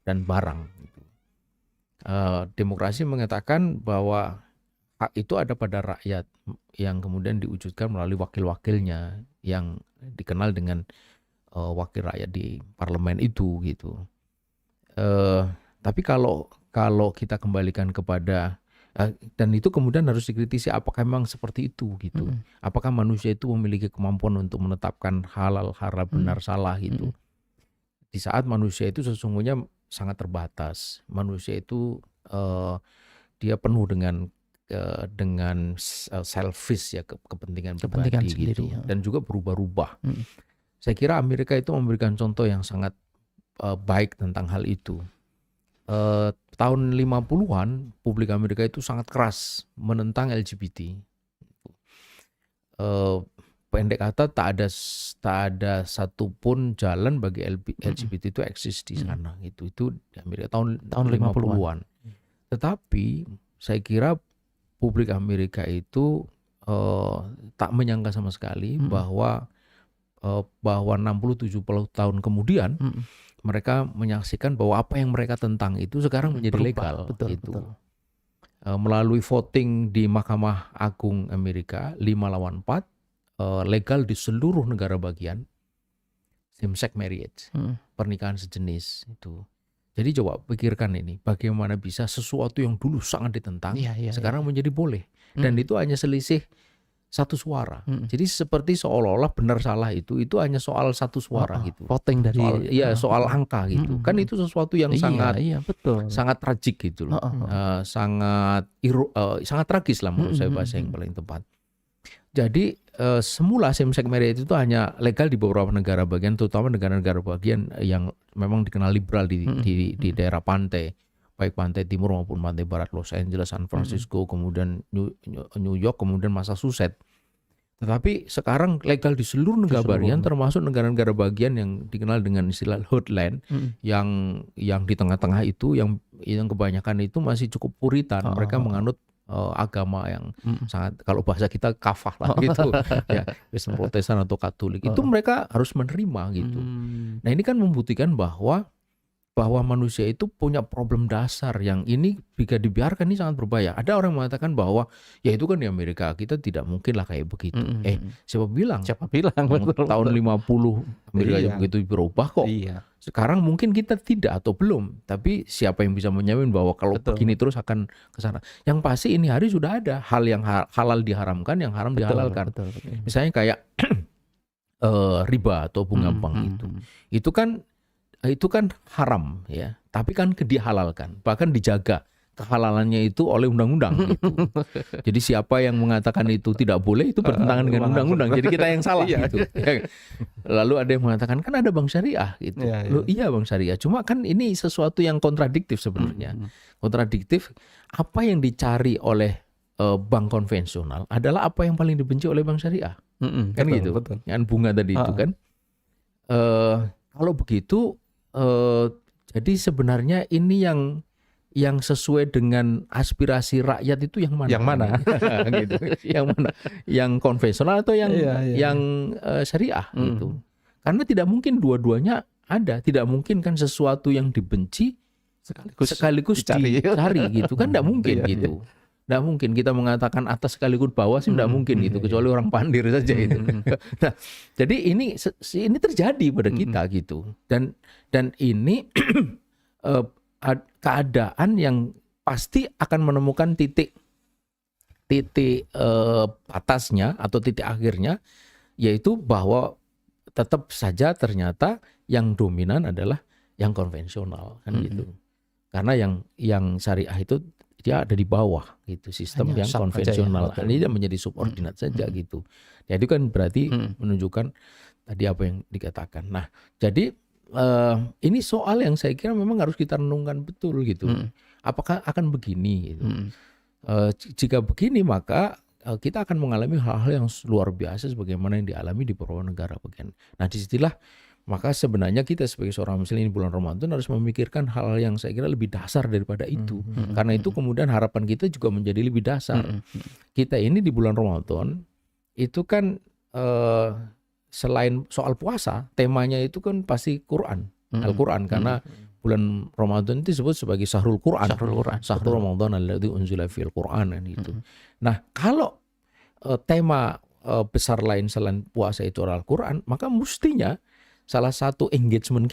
S3: dan barang gitu. Demokrasi mengatakan bahwa hak itu ada pada rakyat yang kemudian diwujudkan melalui wakil-wakilnya yang dikenal dengan wakil rakyat di parlemen itu gitu. Tapi kalau kita kembalikan kepada dan itu kemudian harus dikritisi apakah memang seperti itu gitu. Apakah manusia itu memiliki kemampuan untuk menetapkan halal, haram, benar, salah gitu. Di saat manusia itu sesungguhnya sangat terbatas. Manusia itu dia penuh dengan selfish ya, kepentingan pribadi gitu
S1: ya.
S3: dan juga berubah-ubah. Saya kira Amerika itu memberikan contoh yang sangat baik tentang hal itu. Tahun 50-an publik Amerika itu sangat keras menentang LGBT. Pendek kata tak ada satupun jalan bagi LGBT itu eksis di sana gitu. Itu di Amerika tahun 50-an. Tetapi saya kira publik Amerika itu tak menyangka sama sekali bahwa 60-70 tahun kemudian mereka menyaksikan bahwa apa yang mereka tentang itu sekarang menjadi legal. Betul. Melalui voting di Mahkamah Agung Amerika 5-4 legal di seluruh negara bagian same-sex marriage, pernikahan sejenis itu. Jadi coba pikirkan ini, bagaimana bisa sesuatu yang dulu sangat ditentang, sekarang menjadi boleh. Dan itu hanya selisih satu suara. Jadi seperti seolah-olah benar salah itu hanya soal satu suara gitu.
S1: Voting dari
S3: soal angka gitu. Kan itu sesuatu yang sangat tragik gitu loh. Sangat tragis lah menurut saya bahasa yang paling tepat. Jadi semula same-sex marriage itu hanya legal di beberapa negara bagian, terutama negara-negara bagian yang memang dikenal liberal di daerah pantai, baik pantai timur maupun pantai barat, Los Angeles, San Francisco, kemudian New York, kemudian Massachusetts. Tetapi sekarang legal di seluruh negara bagian, termasuk negara-negara bagian yang dikenal dengan istilah heartland, yang di tengah-tengah itu, yang kebanyakan itu masih cukup puritan. Mereka menganut agama yang sangat, kalau bahasa kita kafah lah gitu ya, Kristen Protestan atau Katolik itu mereka harus menerima gitu. Nah ini kan membuktikan bahwa manusia itu punya problem dasar yang ini jika dibiarkan ini sangat berbahaya. Ada orang mengatakan bahwa ya itu kan di Amerika, kita tidak mungkin lah kayak begitu. Siapa bilang tahun 50 Amerika yang begitu berubah kok. Sekarang mungkin kita tidak atau belum, tapi siapa yang bisa menjamin bahwa kalau begini terus akan ke sana. Yang pasti ini hari sudah ada hal yang halal diharamkan, yang haram dihalalkan. Misalnya kayak riba atau bunga bank itu kan haram ya, tapi kan dihalalkan, bahkan dijaga kehalalannya itu oleh undang-undang gitu. Jadi siapa yang mengatakan itu tidak boleh itu bertentangan dengan undang-undang. Jadi kita yang salah gitu. Lalu ada yang mengatakan kan ada bank syariah gitu. Iya bank syariah. Cuma kan ini sesuatu yang kontradiktif sebenarnya. Kontradiktif, apa yang dicari oleh bank konvensional adalah apa yang paling dibenci oleh bank syariah. Kan gitu. Yang bunga tadi itu kan. Kalau begitu jadi sebenarnya ini yang sesuai dengan aspirasi rakyat itu yang mana?
S1: Yang mana?
S3: Gitu. Yang mana? Yang konvensional atau yang syariah gitu. Karena tidak mungkin dua-duanya ada. Tidak mungkin kan sesuatu yang dibenci sekaligus dicari gitu. Kan tidak mungkin gitu. Tidak mungkin kita mengatakan atas sekaligus bawah sih tidak mungkin gitu. Kecuali orang pandir saja itu. Nah, jadi ini terjadi pada kita gitu. Dan ini keadaan yang pasti akan menemukan titik batasnya atau titik akhirnya, yaitu bahwa tetap saja ternyata yang dominan adalah yang konvensional kan gitu. Karena yang syariah itu dia ada di bawah gitu, sistem
S1: Hanya
S3: yang
S1: sub aja ya,
S3: konvensional.
S1: betul.
S3: Ini dia menjadi subordinat saja gitu. Ya itu kan berarti menunjukkan tadi apa yang dikatakan. Nah, jadi ini soal yang saya kira memang harus kita renungkan betul gitu. Apakah akan begini gitu. Jika begini maka kita akan mengalami hal-hal yang luar biasa sebagaimana yang dialami di beberapa negara bagian. Nah, disitulah maka sebenarnya kita sebagai seorang muslim di bulan Ramadan harus memikirkan hal yang saya kira lebih dasar daripada itu. Karena itu kemudian harapan kita juga menjadi lebih dasar. Kita ini di bulan Ramadan itu kan selain soal puasa, temanya itu kan pasti Quran, Al-Quran, karena bulan Ramadan itu disebut sebagai Syahrul Quran. Syahrul Ramadan alladzi unzila fil Quran kan itu. Nah, kalau tema besar lain selain puasa itu adalah Al-Quran, maka mestinya salah satu engagement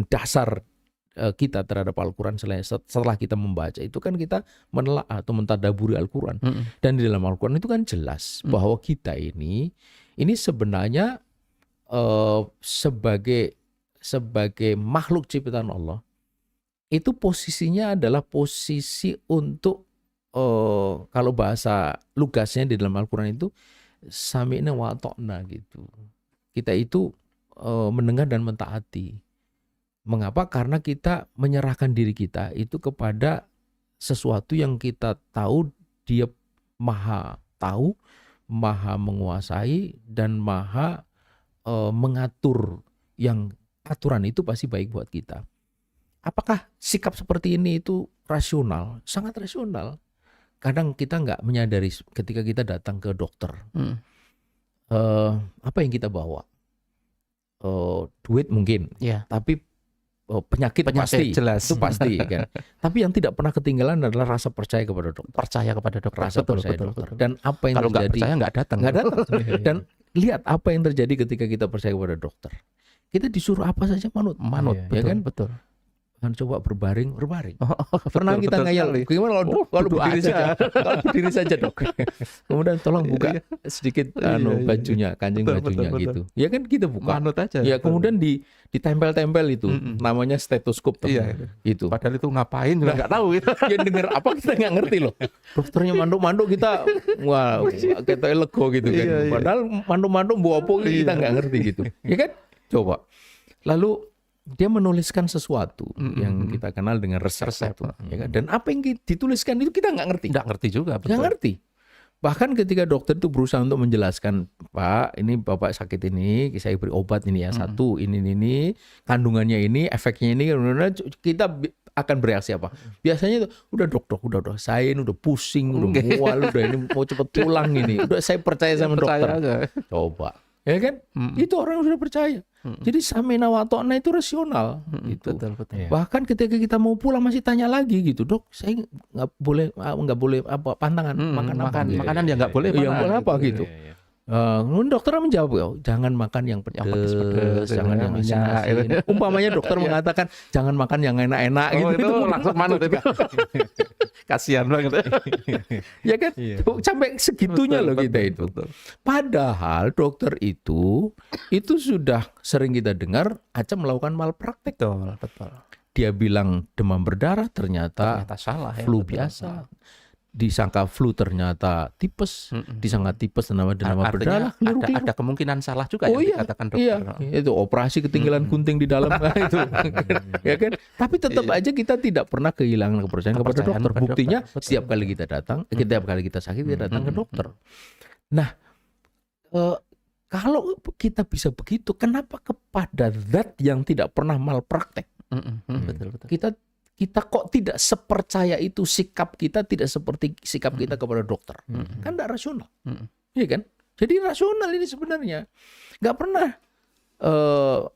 S3: dasar kita terhadap Al-Quran setelah kita membaca itu kan kita menelaah atau mentadaburi Al-Quran. Dan di dalam Al-Quran itu kan jelas bahwa kita ini sebenarnya sebagai makhluk ciptaan Allah, itu posisinya adalah posisi untuk kalau bahasa lugasnya di dalam Al-Quran itu sami'na wa ata'na gitu. Kita itu mendengar dan mentaati. Mengapa? Karena kita menyerahkan diri kita itu kepada sesuatu yang kita tahu dia maha tahu, maha menguasai, dan maha mengatur, yang aturan itu pasti baik buat kita. Apakah sikap seperti ini itu rasional? Sangat rasional. Kadang kita nggak menyadari ketika kita datang ke dokter. Apa yang kita bawa? Duit mungkin, tapi penyakit pasti,
S1: jelas.
S3: itu pasti kan. Tapi yang tidak pernah ketinggalan adalah rasa percaya kepada dokter. Rasa percaya dokter. Dan apa yang
S1: kalau
S3: terjadi?
S1: nggak percaya nggak datang.
S3: Dan lihat apa yang terjadi ketika kita percaya kepada dokter. Kita disuruh apa saja manut,
S1: betul,
S3: ya kan?
S1: Betul.
S3: Kan coba berbaring. Pernah kita ngayal, gimana kalau berdiri saja dok. Kemudian tolong buka sedikit bajunya, kancing bajunya gitu. Ya kan kita buka.
S1: Manut aja.
S3: Ya kemudian ditempel-tempel itu, namanya stetoskop gitu.
S1: Padahal itu ngapain juga nggak tahu gitu.
S3: Ya dengar apa kita nggak ngerti loh. Dokternya manduk-manduk kita, wah kita lego gitu kan. Padahal manduk-manduk bawa apa kita nggak ngerti gitu. Ya kan? Coba. Lalu dia menuliskan sesuatu yang kita kenal dengan resep itu, ya kan? Dan apa yang dituliskan itu kita nggak ngerti.
S1: Nggak ngerti juga.
S3: Nggak ngerti. Bahkan ketika dokter itu berusaha untuk menjelaskan, Pak, ini Bapak sakit ini, saya beri obat ini ya, satu, ini, kandungannya ini, efeknya ini, kita akan bereaksi apa? Biasanya itu, udah dok, udah, saya ini udah pusing, udah mual, udah ini mau cepet pulang ini, udah saya percaya sama dokter.
S1: Aja.
S3: Coba. Ya kan? Itu orang sudah percaya. Jadi samina wa ta'na itu rasional gitu.
S1: Betul.
S3: Bahkan ketika kita mau pulang masih tanya lagi gitu, dok, saya nggak boleh apa pantangan
S1: makanan yang nggak boleh
S3: apa gitu. Dokter menjawab, jangan makan yang pedas, jangan yang asin. Umpamanya dokter mengatakan jangan makan yang enak-enak gitu.
S1: Itu langsung manut itu. Kasihan banget.
S3: Ya kan? Sampai segitunya loh kita itu. Padahal dokter itu sudah sering kita dengar Acap melakukan malpraktek.
S1: Betul.
S3: Dia bilang demam berdarah ternyata
S1: salah ya.
S3: Flu biasa. Disangka flu ternyata tipes, disangka tipes nama berdarah.
S1: Ada kemungkinan salah juga yang dikatakan dokter.
S3: Iya, itu operasi ketinggalan gunting di dalam itu, ya kan? Tapi tetap aja kita tidak pernah kehilangan kepercayaan kepada dokter. Buktinya setiap kali kita datang, setiap kali kita sakit kita datang ke dokter. Nah, kalau kita bisa begitu, kenapa kepada zat yang tidak pernah malpraktek?
S1: Betul.
S3: Kita kok tidak sepercaya itu, sikap kita tidak seperti sikap kita kepada dokter. Kan tidak rasional. Iya kan? Jadi rasional ini sebenarnya. Nggak pernah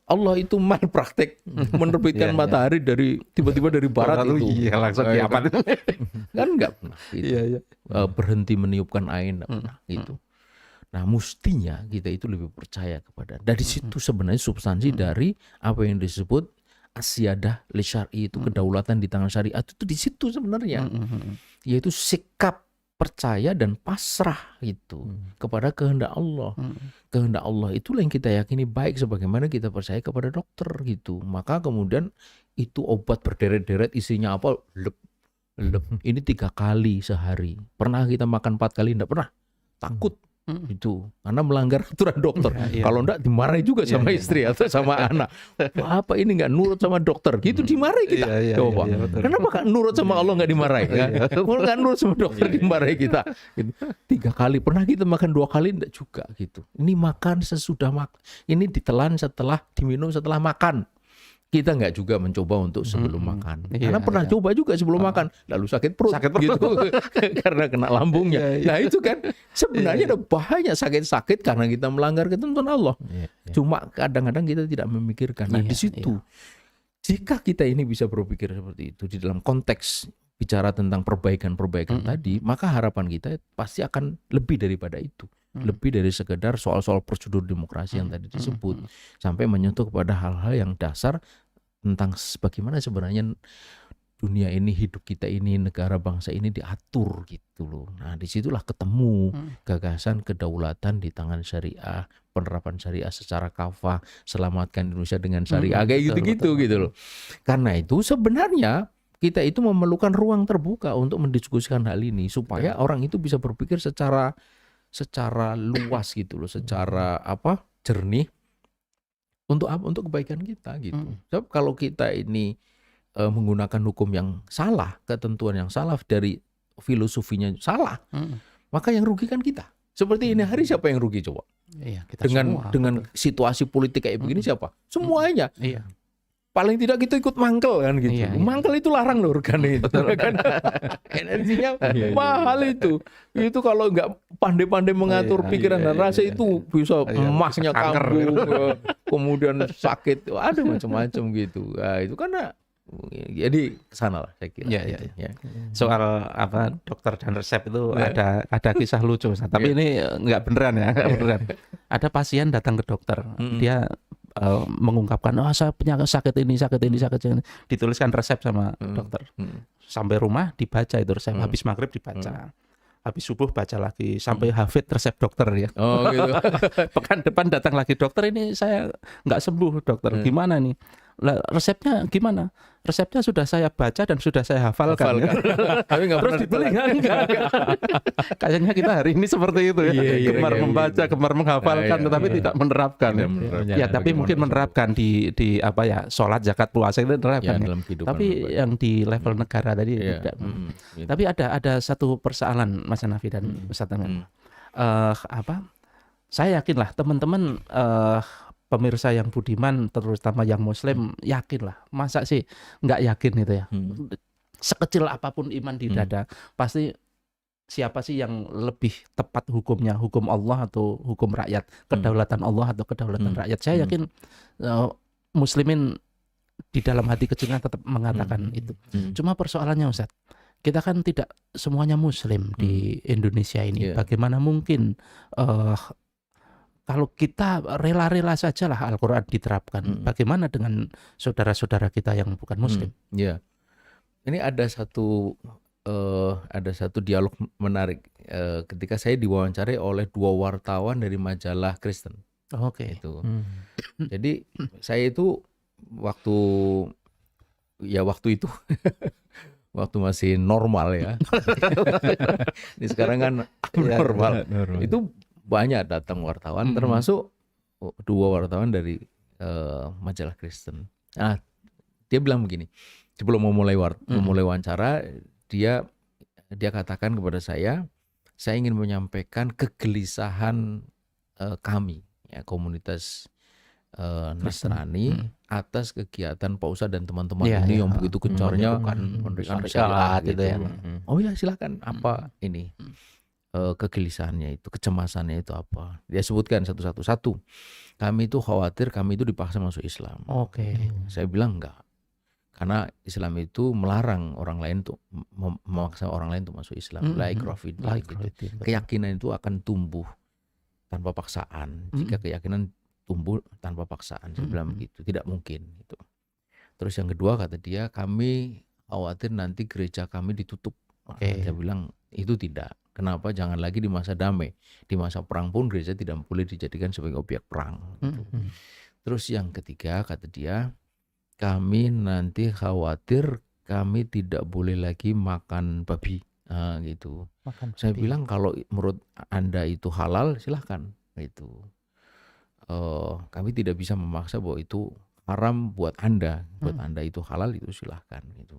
S3: Allah itu malpraktek menerbitkan matahari dari tiba-tiba dari barat itu.
S1: Iya, langsung kiamat.
S3: Kan nggak pernah gitu. Berhenti meniupkan air nggak pernah gitu. Nah, mestinya kita itu lebih percaya kepada. Dari situ sebenarnya substansi dari apa yang disebut asyadah li syar'i, itu kedaulatan di tangan syariat itu di situ sebenarnya. Yaitu sikap percaya dan pasrah itu kepada kehendak Allah. Kehendak Allah itulah yang kita yakini baik sebagaimana kita percaya kepada dokter gitu. Maka kemudian itu obat berderet-deret isinya apa? Lep. Ini 3 kali sehari. Pernah kita makan 4 kali? Enggak pernah. Takut itu karena melanggar aturan dokter. Kalau enggak dimarahi juga sama istri atau sama anak. Apa ini enggak nurut sama dokter? Gitu dimarahi kita. Coba. Kenapa enggak nurut sama Allah enggak dimarahi? Kalau enggak nurut sama dokter dimarahi kita. Gitu. 3 kali. Pernah kita makan 2 kali enggak juga gitu. Ini makan sesudah makan. Ini ditelan setelah diminum setelah makan. Kita nggak juga mencoba untuk sebelum makan. Karena pernah coba juga sebelum makan, lalu sakit perut gitu. Karena kena lambungnya. Nah itu kan sebenarnya ada banyak sakit-sakit karena kita melanggar ketentuan Allah. Cuma kadang-kadang kita tidak memikirkan. Nah di situ, jika kita ini bisa berpikir seperti itu di dalam konteks bicara tentang perbaikan-perbaikan tadi, maka harapan kita pasti akan lebih daripada itu. Lebih dari sekedar soal-soal prosedur demokrasi yang tadi disebut, sampai menyentuh kepada hal-hal yang dasar tentang bagaimana sebenarnya dunia ini, hidup kita ini, negara bangsa ini diatur gitu loh. Nah disitulah ketemu gagasan kedaulatan di tangan syariah, penerapan syariah secara kafah, selamatkan Indonesia dengan syariah, kayak gitu-gitu gitu loh. Karena itu sebenarnya kita itu memerlukan ruang terbuka untuk mendiskusikan hal ini supaya orang itu bisa berpikir secara luas gitu loh, secara jernih untuk apa? Untuk kebaikan kita gitu. Sebab kalau kita ini menggunakan hukum yang salah, ketentuan yang salah, dari filosofinya salah, maka yang rugi kan kita. Seperti ini hari siapa yang rugi coba?
S1: Kita
S3: dengan situasi politik kayak begini siapa? Semuanya. Paling tidak kita ikut mangkel kan gitu. Mangkel itu larang loh kan itu. Kan energinya mahal itu. Itu kalau nggak pandai-pandai mengatur pikiran dan rasa itu bisa emasnya kambuh, kemudian sakit, ada macam-macam gitu. Nah, itu karena jadi kesana lah saya kira.
S1: Soal dokter dan resep itu ada kisah lucu. Tapi ini nggak beneran ya, nggak beneran. Ada pasien datang ke dokter, dia mengungkapkan, saya punya sakit ini, dituliskan resep sama dokter. Sampai rumah dibaca itu resep, habis maghrib dibaca, habis subuh baca lagi, sampai hafid resep dokter ya.
S3: Gitu.
S1: Pekan depan datang lagi, dokter ini saya nggak sembuh dokter, gimana nih? Lah, resepnya gimana? Resepnya sudah saya baca dan sudah saya hafalkan.
S3: Tapi nggak
S1: terus dibeli enggak. Kayaknya kita hari ini seperti itu ya. Gemar membaca, gemar menghafalkan, tetapi tidak menerapkan. Tapi mungkin menerapkan di sholat, zakat, puasa itu menerapkan. Tapi yang di level negara tadi tidak. Tapi ada satu persoalan Mas Hanafi dan Ustaz Amin. Saya yakinlah teman-teman pemirsa yang budiman, terutama yang muslim, yakinlah. Masa sih nggak yakin itu ya? Sekecil apapun iman di dada, pasti siapa sih yang lebih tepat hukumnya, hukum Allah atau hukum rakyat, kedaulatan Allah atau kedaulatan rakyat? Saya yakin muslimin di dalam hati kecilnya tetap mengatakan itu. Cuma persoalannya Ustaz, kita kan tidak semuanya muslim di Indonesia ini. Bagaimana mungkin kalau kita rela-rela saja lah Al-Quran diterapkan, bagaimana dengan saudara-saudara kita yang bukan muslim?
S3: Ini ada satu dialog menarik ketika saya diwawancarai oleh 2 wartawan dari majalah Kristen. Itu. Jadi saya itu waktu itu waktu masih normal ya. Ini sekarang kan normal. Itu banyak datang wartawan, termasuk 2 wartawan dari majalah Kristen. Nah, dia bilang begini, sebelum memulai wawancara, dia katakan kepada saya ingin menyampaikan kegelisahan kami, ya, komunitas Nasrani atas kegiatan Pak Ustadz dan teman-teman ini yang begitu gencarnya memberikan syariat gitu ya. Oh ya, silakan, apa ini? Kegelisahannya itu, kecemasannya itu apa? Dia sebutkan satu-satu. Kami itu khawatir kami itu dipaksa masuk Islam. Saya bilang enggak. Karena Islam itu melarang orang lain untuk memaksa orang lain untuk masuk Islam. La ikraha fid din. Keyakinan itu akan tumbuh tanpa paksaan. Jika keyakinan tumbuh tanpa paksaan, saya bilang begitu, tidak mungkin gitu. Terus yang kedua kata dia, kami khawatir nanti gereja kami ditutup. Saya bilang itu tidak. Kenapa? Jangan lagi di masa damai. Di masa perang pun gereja tidak boleh dijadikan sebagai objek perang. Gitu. Terus yang ketiga kata dia, kami nanti khawatir kami tidak boleh lagi makan babi. Nah, gitu. Saya bilang kalau menurut Anda itu halal silahkan. Gitu. Kami tidak bisa memaksa bahwa itu haram buat Anda. Buat Anda itu halal itu silahkan. Gitu.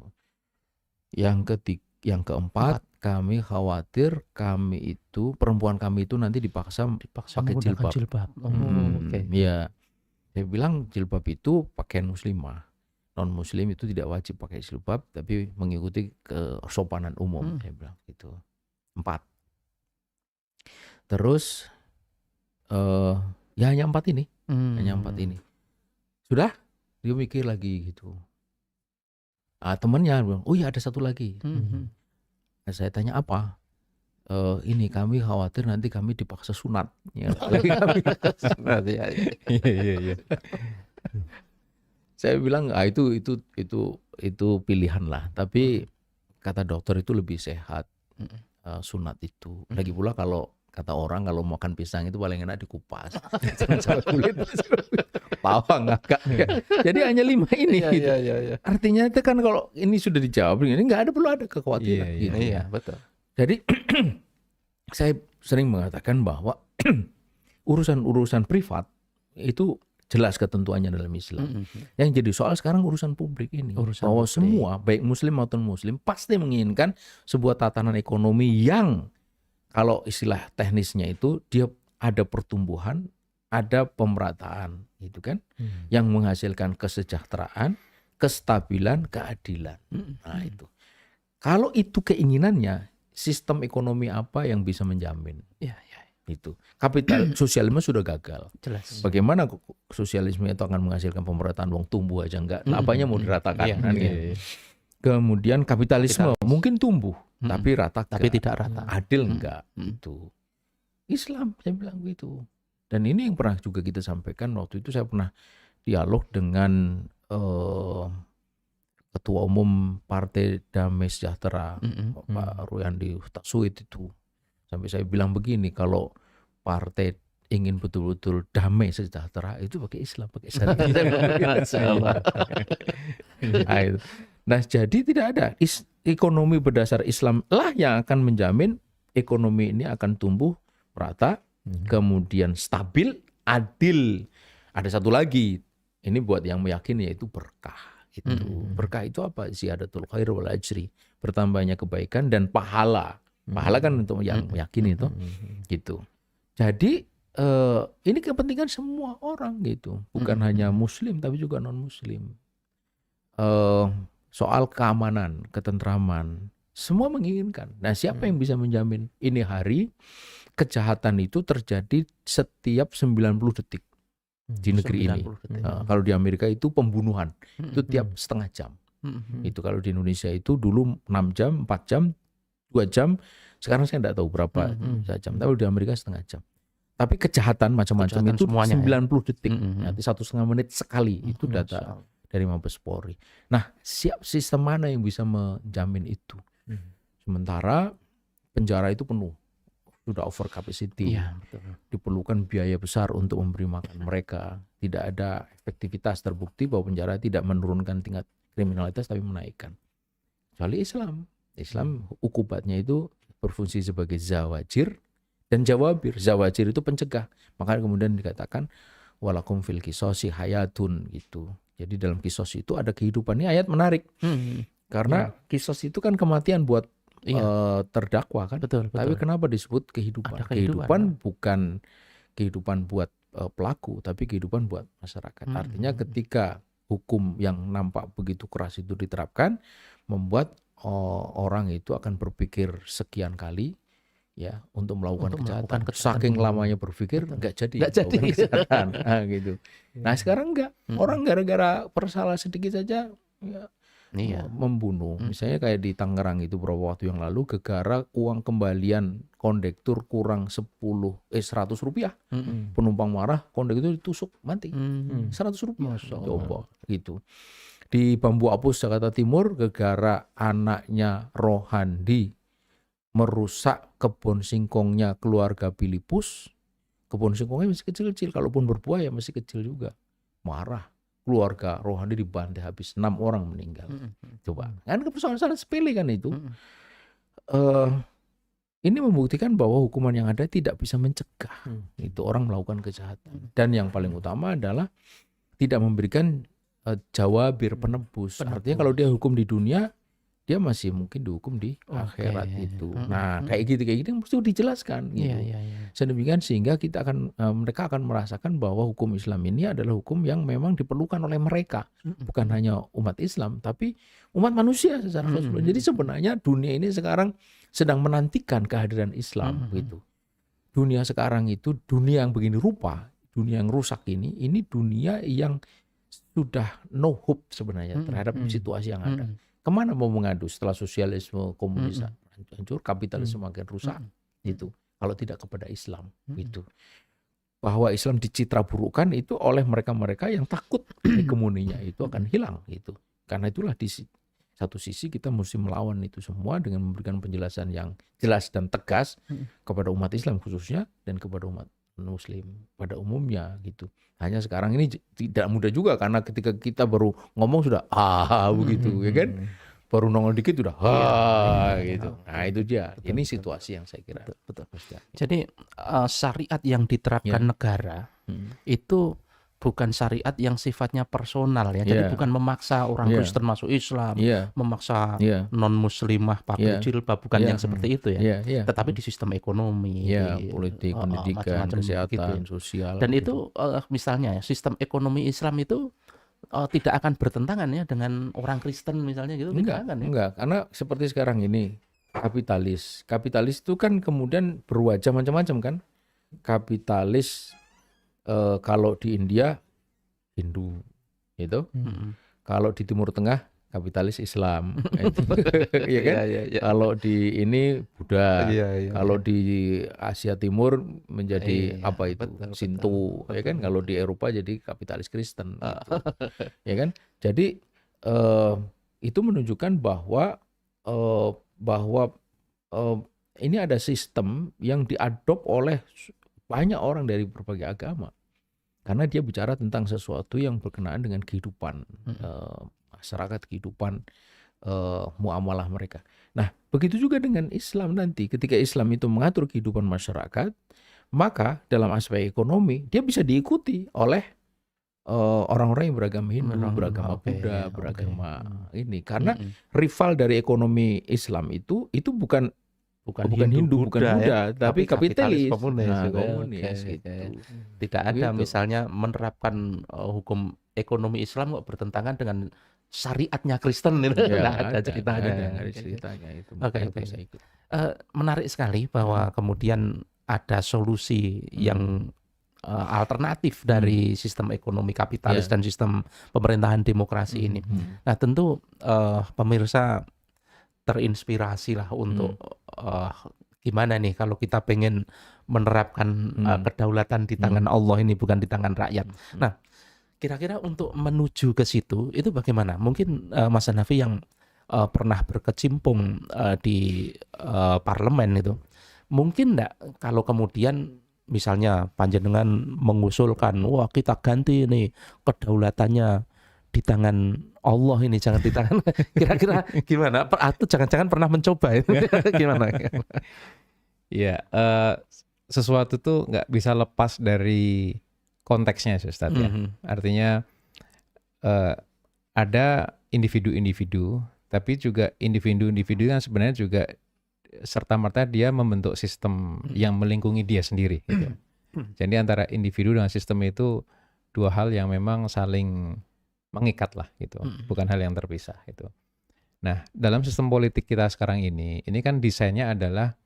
S3: Yang keempat, kami khawatir perempuan kami itu nanti dipaksa pakai jilbab. Ya, saya bilang jilbab itu pakaian muslimah. Non muslim itu tidak wajib pakai jilbab, tapi mengikuti kesopanan umum. Saya bilang gitu. 4. Terus ya hanya 4 ini, Sudah? Dia mikir lagi gitu. Temannya bilang, oh iya ada satu lagi. Saya tanya apa? Ini kami khawatir nanti kami dipaksa sunat. Ya, iya. Saya bilang itu pilihan lah. Tapi kata dokter itu lebih sehat sunat itu. Lagi pula kalau kata orang kalau makan pisang itu paling enak dikupas. Jangan kulit. Pawang ngakak. Jadi hanya 5 ini. Gitu.
S1: Iya.
S3: Artinya itu kan kalau ini sudah dijawab, ini nggak perlu ada kekhawatiran.
S1: Iya, betul.
S3: Jadi saya sering mengatakan bahwa urusan privat itu jelas ketentuannya dalam Islam. Yang jadi soal sekarang urusan publik ini. Bahwa semua baik muslim maupun muslim pasti menginginkan sebuah tatanan ekonomi yang kalau istilah teknisnya itu dia ada pertumbuhan, ada pemerataan gitu kan. Yang menghasilkan kesejahteraan, kestabilan, keadilan. Nah itu. Kalau itu keinginannya, sistem ekonomi apa yang bisa menjamin?
S1: Iya.
S3: Itu kapital sosialisme sudah gagal.
S1: Jelas.
S3: Bagaimana sosialisme itu akan menghasilkan pemerataan, wong tumbuh aja enggak, apanya mau diratakan? Gitu. Kemudian kapitalisme mungkin tumbuh, tapi rata,
S1: tapi tidak rata,
S3: adil enggak. Itu Islam, saya bilang gitu. Dan ini yang pernah juga kita sampaikan waktu itu. Saya pernah dialog dengan Ketua Umum Partai Damai Sejahtera, Pak Ruyandi Tasuid itu. Sampai saya bilang begini, kalau partai ingin betul-betul damai sejahtera itu pakai Islam, pakai syariat. Nah, jadi tidak ada ekonomi berdasar Islam lah yang akan menjamin ekonomi ini akan tumbuh merata, kemudian stabil, adil. Ada satu lagi, ini buat yang meyakini yaitu berkah. Itu berkah itu apa? Ziyadatul khair wal ajri, bertambahnya kebaikan dan pahala. Pahala kan untuk yang meyakini itu, gitu. Jadi ini kepentingan semua orang gitu, bukan hanya Muslim tapi juga non Muslim. Soal keamanan, ketentraman, semua menginginkan. Nah, siapa yang bisa menjamin ini hari kejahatan itu terjadi setiap 90 detik di negeri ini? Kalau di Amerika itu pembunuhan itu tiap setengah jam. Itu kalau di Indonesia itu dulu 6 jam, 4 jam. 2 jam, sekarang saya tidak tahu berapa jam, tapi di Amerika setengah jam. Tapi kejahatan macam-macam itu semuanya 90 detik, nanti 1,5 menit sekali, itu data dari Mabes Polri. Nah, sistem mana yang bisa menjamin itu? Sementara penjara itu penuh, sudah over capacity, diperlukan biaya besar untuk memberi makan mereka, tidak ada efektivitas terbukti bahwa penjara tidak menurunkan tingkat kriminalitas tapi menaikkan. Kecuali Islam ukubatnya itu berfungsi sebagai zawajir dan jawabir. Zawajir itu pencegah. Maka kemudian dikatakan walakum fil qisasi hayatun gitu. Jadi dalam kisos itu ada kehidupan. Ini ayat menarik. Karena kisos itu kan kematian buat terdakwa kan.
S1: Betul.
S3: Tapi kenapa disebut kehidupan? Kehidupan bukan kehidupan buat pelaku, tapi kehidupan buat masyarakat. Artinya ketika hukum yang nampak begitu keras itu diterapkan, membuat orang itu akan berpikir sekian kali ya untuk melakukan kejahatan. Saking lamanya berpikir nggak jadi kejahatan. Gitu. Nah sekarang enggak, orang gara-gara bersalah sedikit saja ya, membunuh. Misalnya kayak di Tangerang itu beberapa waktu yang lalu, gara-gara uang kembalian kondektur kurang 100 rupiah. Penumpang marah, kondektur ditusuk mati. 100 rupiah. Coba gitu. Di Bambu Apus Jakarta Timur, gara-gara anaknya Rohandi merusak kebun singkongnya keluarga Filipus. Kebun singkongnya masih kecil-kecil, kalaupun berbuah ya masih kecil juga. Marah, keluarga rohani dibantai habis, 6 orang meninggal. Coba, kan persoalan sepele kan itu. Eh, ini membuktikan bahwa hukuman yang ada tidak bisa mencegah itu orang melakukan kejahatan. Dan yang paling utama adalah tidak memberikan jawabir penebus. Artinya kalau dia hukum di dunia, dia masih mungkin dihukum di akhirat itu. Nah, kayak gitu mesti dijelaskan gitu. Sedemikian sehingga mereka akan merasakan bahwa hukum Islam ini adalah hukum yang memang diperlukan oleh mereka, bukan hanya umat Islam, tapi umat manusia secara keseluruhan. Jadi sebenarnya dunia ini sekarang sedang menantikan kehadiran Islam gitu. Dunia sekarang itu dunia yang begini rupa, dunia yang rusak ini dunia yang sudah no hope sebenarnya terhadap situasi yang ada. Kemana mau mengadu setelah sosialisme, komunisme hancur, kapitalisme makin rusak itu. Kalau tidak kepada Islam gitu. Bahwa Islam dicitra burukan itu oleh mereka-mereka yang takut hegemoninya itu akan hilang gitu. Karena itulah di satu sisi kita mesti melawan itu semua dengan memberikan penjelasan yang jelas dan tegas kepada umat Islam khususnya dan kepada umat Muslim pada umumnya gitu. Hanya sekarang ini tidak mudah juga karena ketika kita baru ngomong sudah begitu ya kan. Baru nongol dikit sudah gitu. Nah itu dia. Ini situasi yang saya kira.
S1: Betul. Jadi syariat yang diterapkan negara itu bukan syariat yang sifatnya personal ya. Jadi bukan memaksa orang Kristen masuk Islam, memaksa non-muslimah pakai jilbab, bukan yang seperti itu ya. Tetapi di sistem ekonomi,
S3: politik, pendidikan, kesehatan, sosial.
S1: Dan itu misalnya ya, sistem ekonomi Islam itu tidak akan bertentangan ya dengan orang Kristen misalnya gitu.
S3: Enggak, karena seperti sekarang ini kapitalis itu kan kemudian berwajah macam-macam kan. Kapitalis kalau di India Hindu itu, kalau di Timur Tengah kapitalis Islam, ya kan? Kalau di ini Buddha, kalau di Asia Timur menjadi apa itu Shinto, ya kan? Kalau di Eropa jadi kapitalis Kristen, gitu. Ya kan? Jadi itu menunjukkan bahwa ini ada sistem yang diadop oleh banyak orang dari berbagai agama. Karena dia bicara tentang sesuatu yang berkenaan dengan kehidupan masyarakat, kehidupan muamalah mereka. Nah, begitu juga dengan Islam nanti. Ketika Islam itu mengatur kehidupan masyarakat, maka dalam aspek ekonomi dia bisa diikuti oleh orang-orang yang beragama Hindu, beragama Buddha, beragama ini. Karena rival dari ekonomi Islam itu bukan Hindu, bukan Buddha, tapi kapitalis, komunis gitu.
S1: Tidak ada misalnya menerapkan hukum ekonomi Islam kok bertentangan dengan syariatnya Kristen itu. Ada ceritanya.
S3: Itu.
S1: Menarik sekali bahwa kemudian ada solusi yang alternatif dari sistem ekonomi kapitalis dan sistem pemerintahan demokrasi ini. Nah, tentu pemirsa terinspirasi lah untuk gimana nih kalau kita pengen menerapkan kedaulatan di tangan Allah ini, bukan di tangan rakyat. Nah, kira-kira untuk menuju ke situ itu bagaimana? Mungkin Mas Hanafi yang pernah berkecimpung di parlemen itu, mungkin enggak kalau kemudian misalnya panjenengan mengusulkan, wah kita ganti nih kedaulatannya di tangan Allah ini, jangan di tangan. Kira-kira gimana? Atau jangan-jangan pernah mencoba itu? Gimana?
S4: Ya, sesuatu tuh nggak bisa lepas dari konteksnya, Ustaz ya. Artinya ada individu-individu, tapi juga individu-individu yang sebenarnya juga serta-merta dia membentuk sistem yang melingkungi dia sendiri. Gitu. Jadi antara individu dan sistem itu dua hal yang memang saling mengikat lah gitu, bukan hal yang terpisah gitu. Nah, dalam sistem politik kita sekarang ini kan desainnya adalah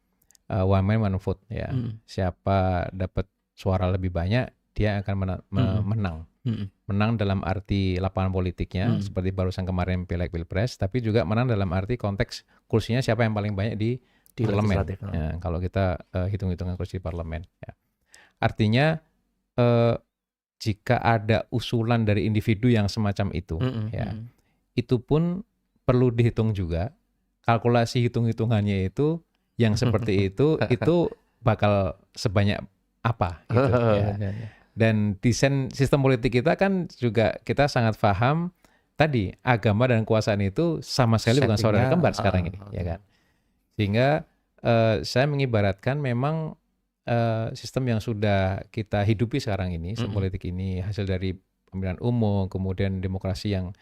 S4: one man one vote ya. Siapa dapat suara lebih banyak, dia akan menang. Menang dalam arti lapangan politiknya, seperti barusan kemarin Pileg Pilpres, tapi juga menang dalam arti konteks kursinya siapa yang paling banyak di parlemen. Ya, kalau kita hitung-hitungan kursi parlemen. Ya. Artinya jika ada usulan dari individu yang semacam itu, itu pun perlu dihitung juga. Kalkulasi hitung-hitungannya itu yang seperti itu bakal sebanyak apa gitu ya. Dan desain sistem politik kita kan juga kita sangat paham tadi agama dan kekuasaan itu sama sekali bukan saudara kembar sekarang ini, ya kan. Sehingga saya mengibaratkan memang sistem yang sudah kita hidupi sekarang ini, sistem politik ini hasil dari pemilihan umum, kemudian demokrasi yang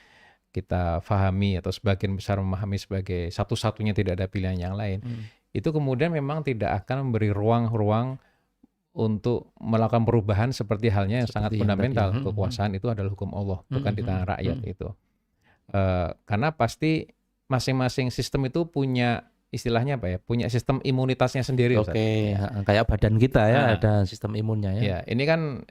S4: kita pahami atau sebagian besar memahami sebagai satu-satunya tidak ada pilihan yang lain. Itu kemudian memang tidak akan memberi ruang-ruang untuk melakukan perubahan seperti halnya yang sangat fundamental. Kekuasaan itu adalah hukum Allah, bukan di tangan rakyat itu. Karena pasti masing-masing sistem itu punya istilahnya apa ya? Punya sistem imunitasnya sendiri.
S1: Oke, kayak badan kita ya, ada sistem imunnya ya.
S4: Ya, ini kan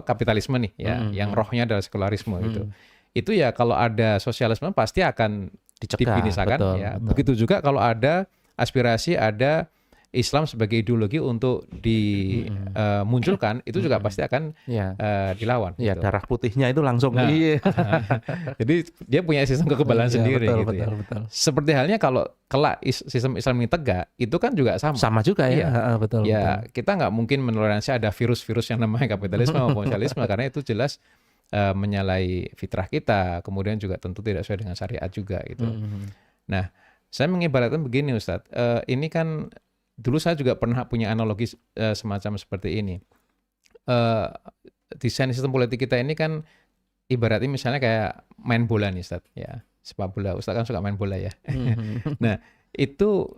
S4: kapitalisme nih ya, yang rohnya adalah sekularisme gitu. Itu ya kalau ada sosialisme pasti akan dibinasakan ya. Betul. Begitu juga kalau ada aspirasi, ada Islam sebagai ideologi untuk dimunculkan, itu juga pasti akan dilawan.
S1: Ya,
S4: gitu.
S1: darah putihnya itu langsung.
S4: Jadi dia punya sistem kekebalan sendiri.
S1: Betul,
S4: gitu
S1: betul,
S4: ya.
S1: betul.
S4: Seperti halnya kalau kelak sistem Islam ini tegak, itu kan juga sama.
S1: Sama juga ya, betul.
S4: Ya, kita nggak mungkin menoleransi ada virus-virus yang namanya kapitalisme maupun sosialisme, karena itu jelas menyalahi fitrah kita, kemudian juga tentu tidak sesuai dengan syariat juga gitu. Nah, saya mengibaratkan begini Ustadz, ini kan dulu saya juga pernah punya analogi semacam seperti ini. Desain sistem politik kita ini kan ibaratnya misalnya kayak main bola nih Ustadz, ya sepak bola. Ustadz kan suka main bola ya. Nah itu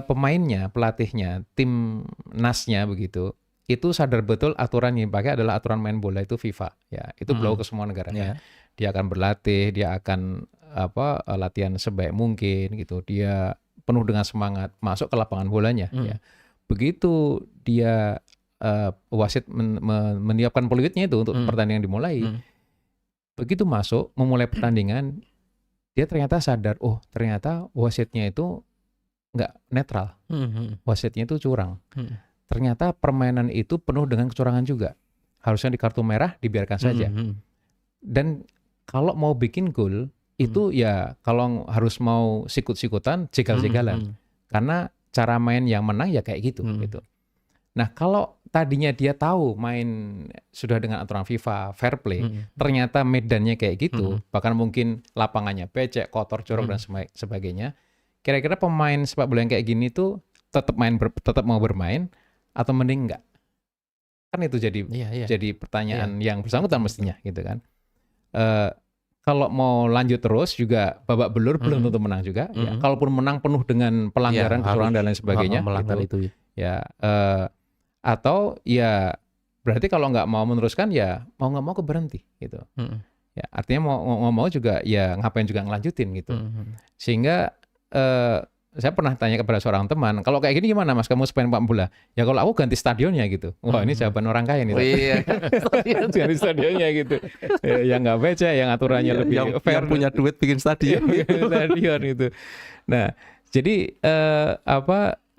S4: pemainnya, pelatihnya, tim nasnya begitu, itu sadar betul aturan yang dipakai adalah aturan main bola itu FIFA, ya itu berlaku ke semua negara. Dia akan berlatih, dia akan latihan sebaik mungkin gitu, dia penuh dengan semangat masuk ke lapangan bolanya. Ya. Begitu dia wasit menyiapkan peluitnya itu untuk pertandingan dimulai, begitu masuk memulai pertandingan, dia ternyata sadar, oh ternyata wasitnya itu nggak netral, wasitnya itu curang. Ternyata permainan itu penuh dengan kecurangan juga. Harusnya di kartu merah dibiarkan saja. Dan kalau mau bikin gol itu ya kalau harus mau sikut-sikutan, jegal-jegalan. Karena cara main yang menang ya kayak gitu. Gitu. Nah kalau tadinya dia tahu main sudah dengan aturan FIFA, fair play, ternyata medannya kayak gitu, bahkan mungkin lapangannya becek, kotor, jorok dan sebagainya. Kira-kira pemain sepak bola yang kayak gini tuh tetap mau bermain atau mending enggak? Kan itu jadi pertanyaan yang bersangkutan mestinya gitu kan. Kalau mau lanjut terus juga babak belur belum tentu menang juga. Ya. Kalaupun menang penuh dengan pelanggaran, kecurangan dan lain sebagainya. Gitu. Ya. Atau ya berarti kalau nggak mau meneruskan ya mau nggak mau keberhenti gitu. Ya artinya mau juga ya ngapain juga ngelanjutin gitu. Sehingga saya pernah tanya kepada seorang teman, kalau kayak gini gimana Mas kamu supaya Pak bola? Ya kalau aku ganti stadionnya gitu. Wah ini jawaban orang kaya nih. Ganti stadionnya gitu. Yang nggak becek, yang aturannya lebih fair.
S1: Yang punya duit bikin stadion.
S4: Stadion gitu. Nah jadi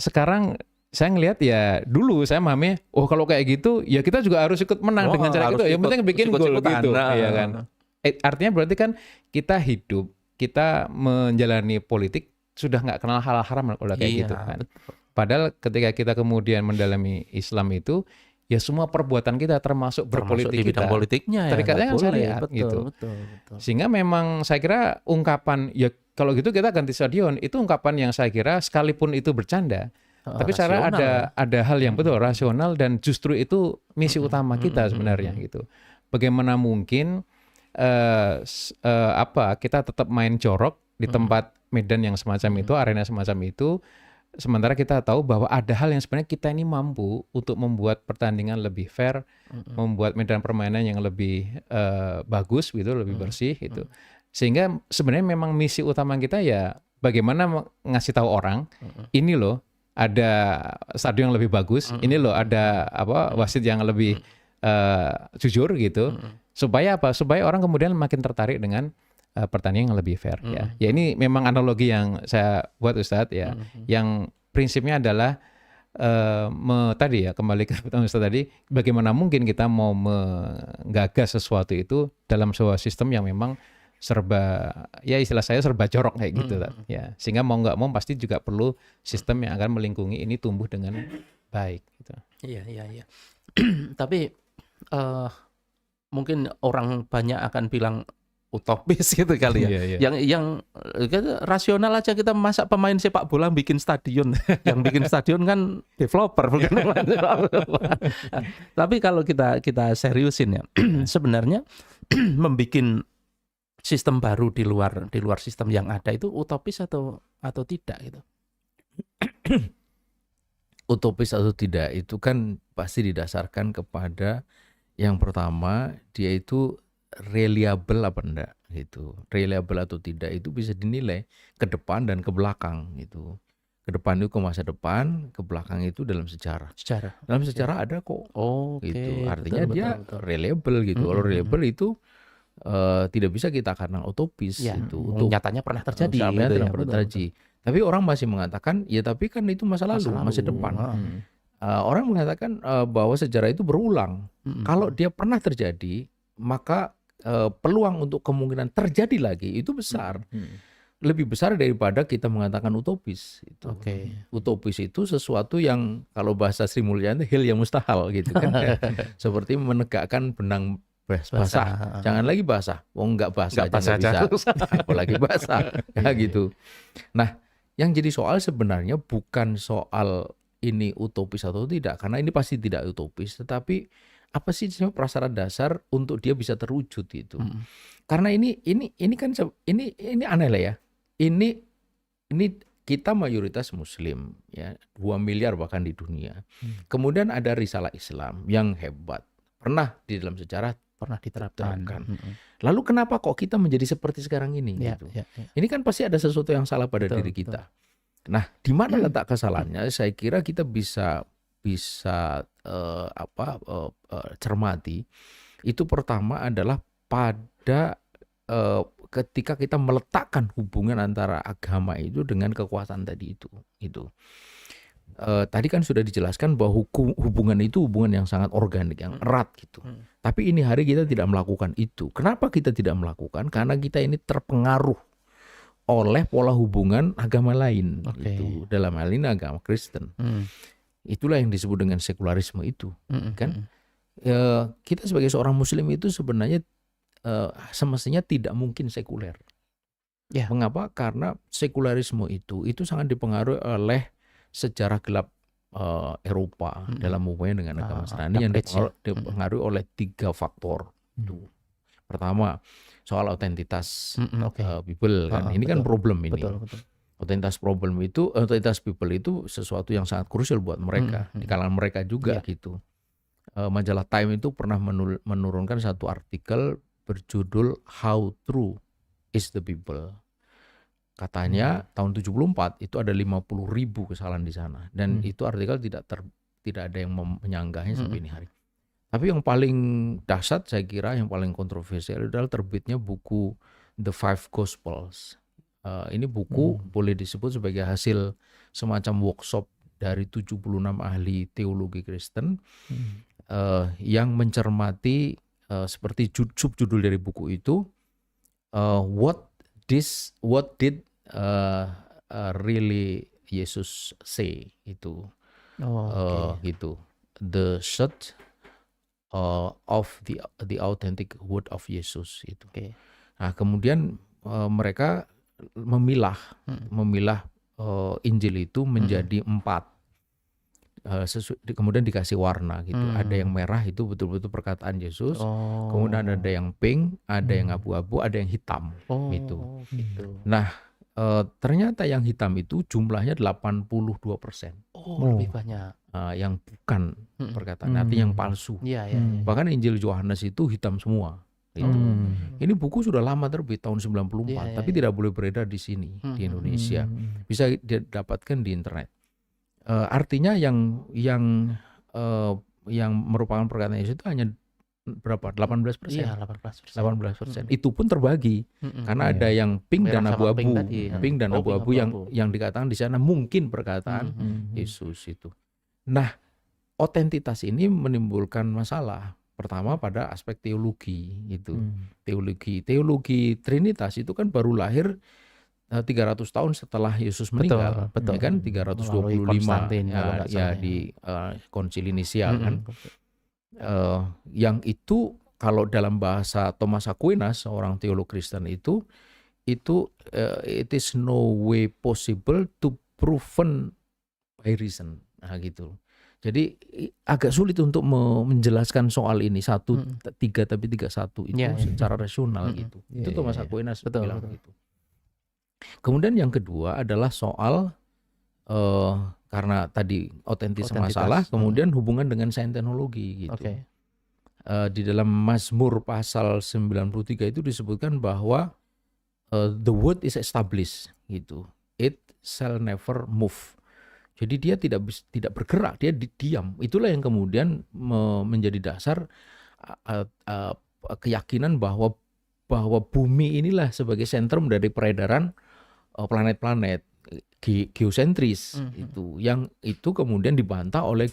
S4: sekarang saya ngelihat ya dulu saya memahami, oh kalau kayak gitu ya kita juga harus ikut menang dengan cara gitu. Yang penting bikin gol gitu. Iya kan. Artinya berarti kan kita hidup, kita menjalani politik sudah nggak kenal hal haram kalau kayak gitu kan. Padahal ketika kita kemudian mendalami Islam itu, ya semua perbuatan kita termasuk berpolitik
S1: di bidang politiknya
S4: terikatnya kan syariat gitu.
S1: Betul.
S4: Sehingga memang saya kira ungkapan ya kalau gitu kita ganti stadion itu ungkapan yang saya kira sekalipun itu bercanda, tapi saya ada hal yang betul rasional dan justru itu misi utama kita sebenarnya gitu. Bagaimana mungkin kita tetap main jorok di tempat medan yang semacam itu, arena semacam itu, sementara kita tahu bahwa ada hal yang sebenarnya kita ini mampu untuk membuat pertandingan lebih fair, membuat medan permainan yang lebih bagus gitu, lebih bersih gitu. Sehingga sebenarnya memang misi utama kita ya bagaimana ngasih tahu orang, ini loh ada stadion yang lebih bagus, ini loh ada wasit yang lebih jujur gitu. Supaya apa? Supaya orang kemudian makin tertarik dengan pertandingan yang lebih fair ya. Ya ini memang analogi yang saya buat Ustadz ya. Yang prinsipnya adalah tadi ya kembali ke pertanyaan Ustadz tadi, bagaimana mungkin kita mau menggagas sesuatu itu dalam sebuah sistem yang memang ya istilah saya serba jorok kayak gitu
S1: Hmm.
S4: ya, sehingga mau nggak mau pasti juga perlu sistem yang akan melingkungi ini tumbuh dengan baik gitu.
S1: Iya. Tapi mungkin orang banyak akan bilang utopis gitu kali ya.
S4: Iya.
S1: Yang rasional aja, kita masa pemain sepak bola bikin stadion. Yang bikin stadion kan developer bukan pemain sepak bola. Tapi kalau kita seriusin ya, sebenarnya membikin sistem baru di luar sistem yang ada itu utopis atau tidak gitu.
S3: Utopis atau tidak itu kan pasti didasarkan kepada yang pertama, dia itu reliable apa enggak gitu. Reliable atau tidak itu bisa dinilai ke depan dan ke belakang gitu. Ke depan itu ke masa depan, ke belakang itu dalam sejarah. Dalam sejarah ada kok. Gitu. Artinya dia reliable gitu. Kalau reliable itu tidak bisa kita katakan utopis
S1: Ya,
S3: itu.
S1: nyatanya pernah terjadi.
S3: Nyatanya
S1: gitu ya.
S3: pernah terjadi. Tapi orang masih mengatakan, ya tapi kan itu masa lalu, masa depan. Orang mengatakan bahwa sejarah itu berulang. Kalau dia pernah terjadi, maka peluang untuk kemungkinan terjadi lagi itu besar. Lebih besar daripada kita mengatakan utopis. Itu. Utopis itu sesuatu yang kalau bahasa Sri Mulyani hil yang mustahil gitu kan. Seperti menegakkan benang basah. Jangan lagi basah. Nggak basah aja bisa. Apalagi basah. Ya gitu. Nah, yang jadi soal sebenarnya bukan soal ini utopis atau tidak, karena ini pasti tidak utopis, tetapi apa sih sebenarnya prasyarat dasar untuk dia bisa terwujud itu. Karena ini kan ini aneh lah ya. Ini kita mayoritas muslim ya, 2 miliar bahkan di dunia. Kemudian ada risalah Islam yang hebat. Pernah di dalam sejarah
S1: Pernah diterapkan.
S3: Lalu kenapa kok kita menjadi seperti sekarang ini gitu. Ini kan pasti ada sesuatu yang salah pada diri kita. Nah, di mana letak kesalahannya? Saya kira kita bisa cermati. Itu pertama adalah pada ketika kita meletakkan hubungan antara agama itu dengan kekuasaan tadi itu. Tadi kan sudah dijelaskan bahwa hubungan itu hubungan yang sangat organik, yang erat gitu. Tapi ini hari kita tidak melakukan itu. Kenapa kita tidak melakukan? Karena kita ini terpengaruh oleh pola hubungan agama lain. Gitu. Dalam hal ini agama Kristen. Itulah yang disebut dengan sekularisme itu. Kan? Kita sebagai seorang muslim itu sebenarnya semestinya tidak mungkin sekuler. Mengapa? Karena sekularisme itu sangat dipengaruhi oleh sejarah gelap Eropa dalam hubungannya dengan agama Nasrani yang dipengaruhi oleh 3 faktor. Pertama, soal autentitas people kan. Ini kan problem ini. Autentitas people itu sesuatu yang sangat krusial buat mereka, di kalangan mereka juga gitu. Majalah Time itu pernah menurunkan satu artikel berjudul How True is the People. Katanya tahun 74 itu ada 50.000 kesalahan di sana, dan itu artikel tidak ada yang menyanggahnya sampai ini hari. Tapi yang paling dahsyat saya kira, yang paling kontroversial adalah terbitnya buku The Five Gospels. Ini buku boleh disebut sebagai hasil semacam workshop dari 76 ahli teologi Kristen yang mencermati seperti subjudul dari buku itu, what did really Yesus say itu. Gitu. The search of the authentic word of Yesus itu. Nah, kemudian mereka memilah Injil itu menjadi 4. Kemudian dikasih warna gitu. Ada yang merah itu betul-betul perkataan Yesus. Kemudian ada yang pink, ada yang abu-abu, ada yang hitam gitu. Nah, ternyata yang hitam itu jumlahnya 82%.
S1: Lebih banyak.
S3: Yang bukan perkataan, artinya yang palsu. Bahkan Injil Yohanes itu hitam semua. Gitu. Ini buku sudah lama terbit tahun 94, tapi tidak boleh beredar di sini di Indonesia. Bisa didapatkan di internet. Artinya yang merupakan perkataan Yesus itu hanya berapa? 18%. 18%. Itu pun terbagi karena ada yang pink dan abu-abu. Pink dan abu-abu yang dikatakan di sana mungkin perkataan Yesus itu. Nah, otentitas ini menimbulkan masalah. Pertama pada aspek teologi gitu. Teologi Trinitas itu kan baru lahir 300 tahun setelah Yesus meninggal,
S1: betul.
S3: ya kan
S1: Melalui
S3: 325
S1: Konstantin, kalau nggak
S3: ya
S1: salah,
S3: di Konsili Nisia kan.
S1: Betul.
S3: Yang itu kalau dalam bahasa Thomas Aquinas, seorang teolog Kristen itu it is no way possible to proven by reason. Nah gitu. Jadi agak sulit untuk menjelaskan soal ini 1-3 tapi 3-1 itu
S1: Ya, ya.
S3: secara rasional gitu. Itu Thomas
S1: ya.
S3: Aquinas
S1: Betul,
S3: bilang
S1: betul.
S3: gitu. Kemudian yang kedua adalah soal karena tadi otentis masalah, kemudian hubungan dengan sains teknologi gitu.
S1: Oke.
S3: Di dalam Mazmur pasal 93 itu disebutkan bahwa the word is established gitu. It shall never move. Jadi dia tidak bergerak, dia diam. Itulah yang kemudian menjadi dasar keyakinan bahwa bumi inilah sebagai sentrum dari peredaran planet-planet geosentris itu, yang itu kemudian dibantah oleh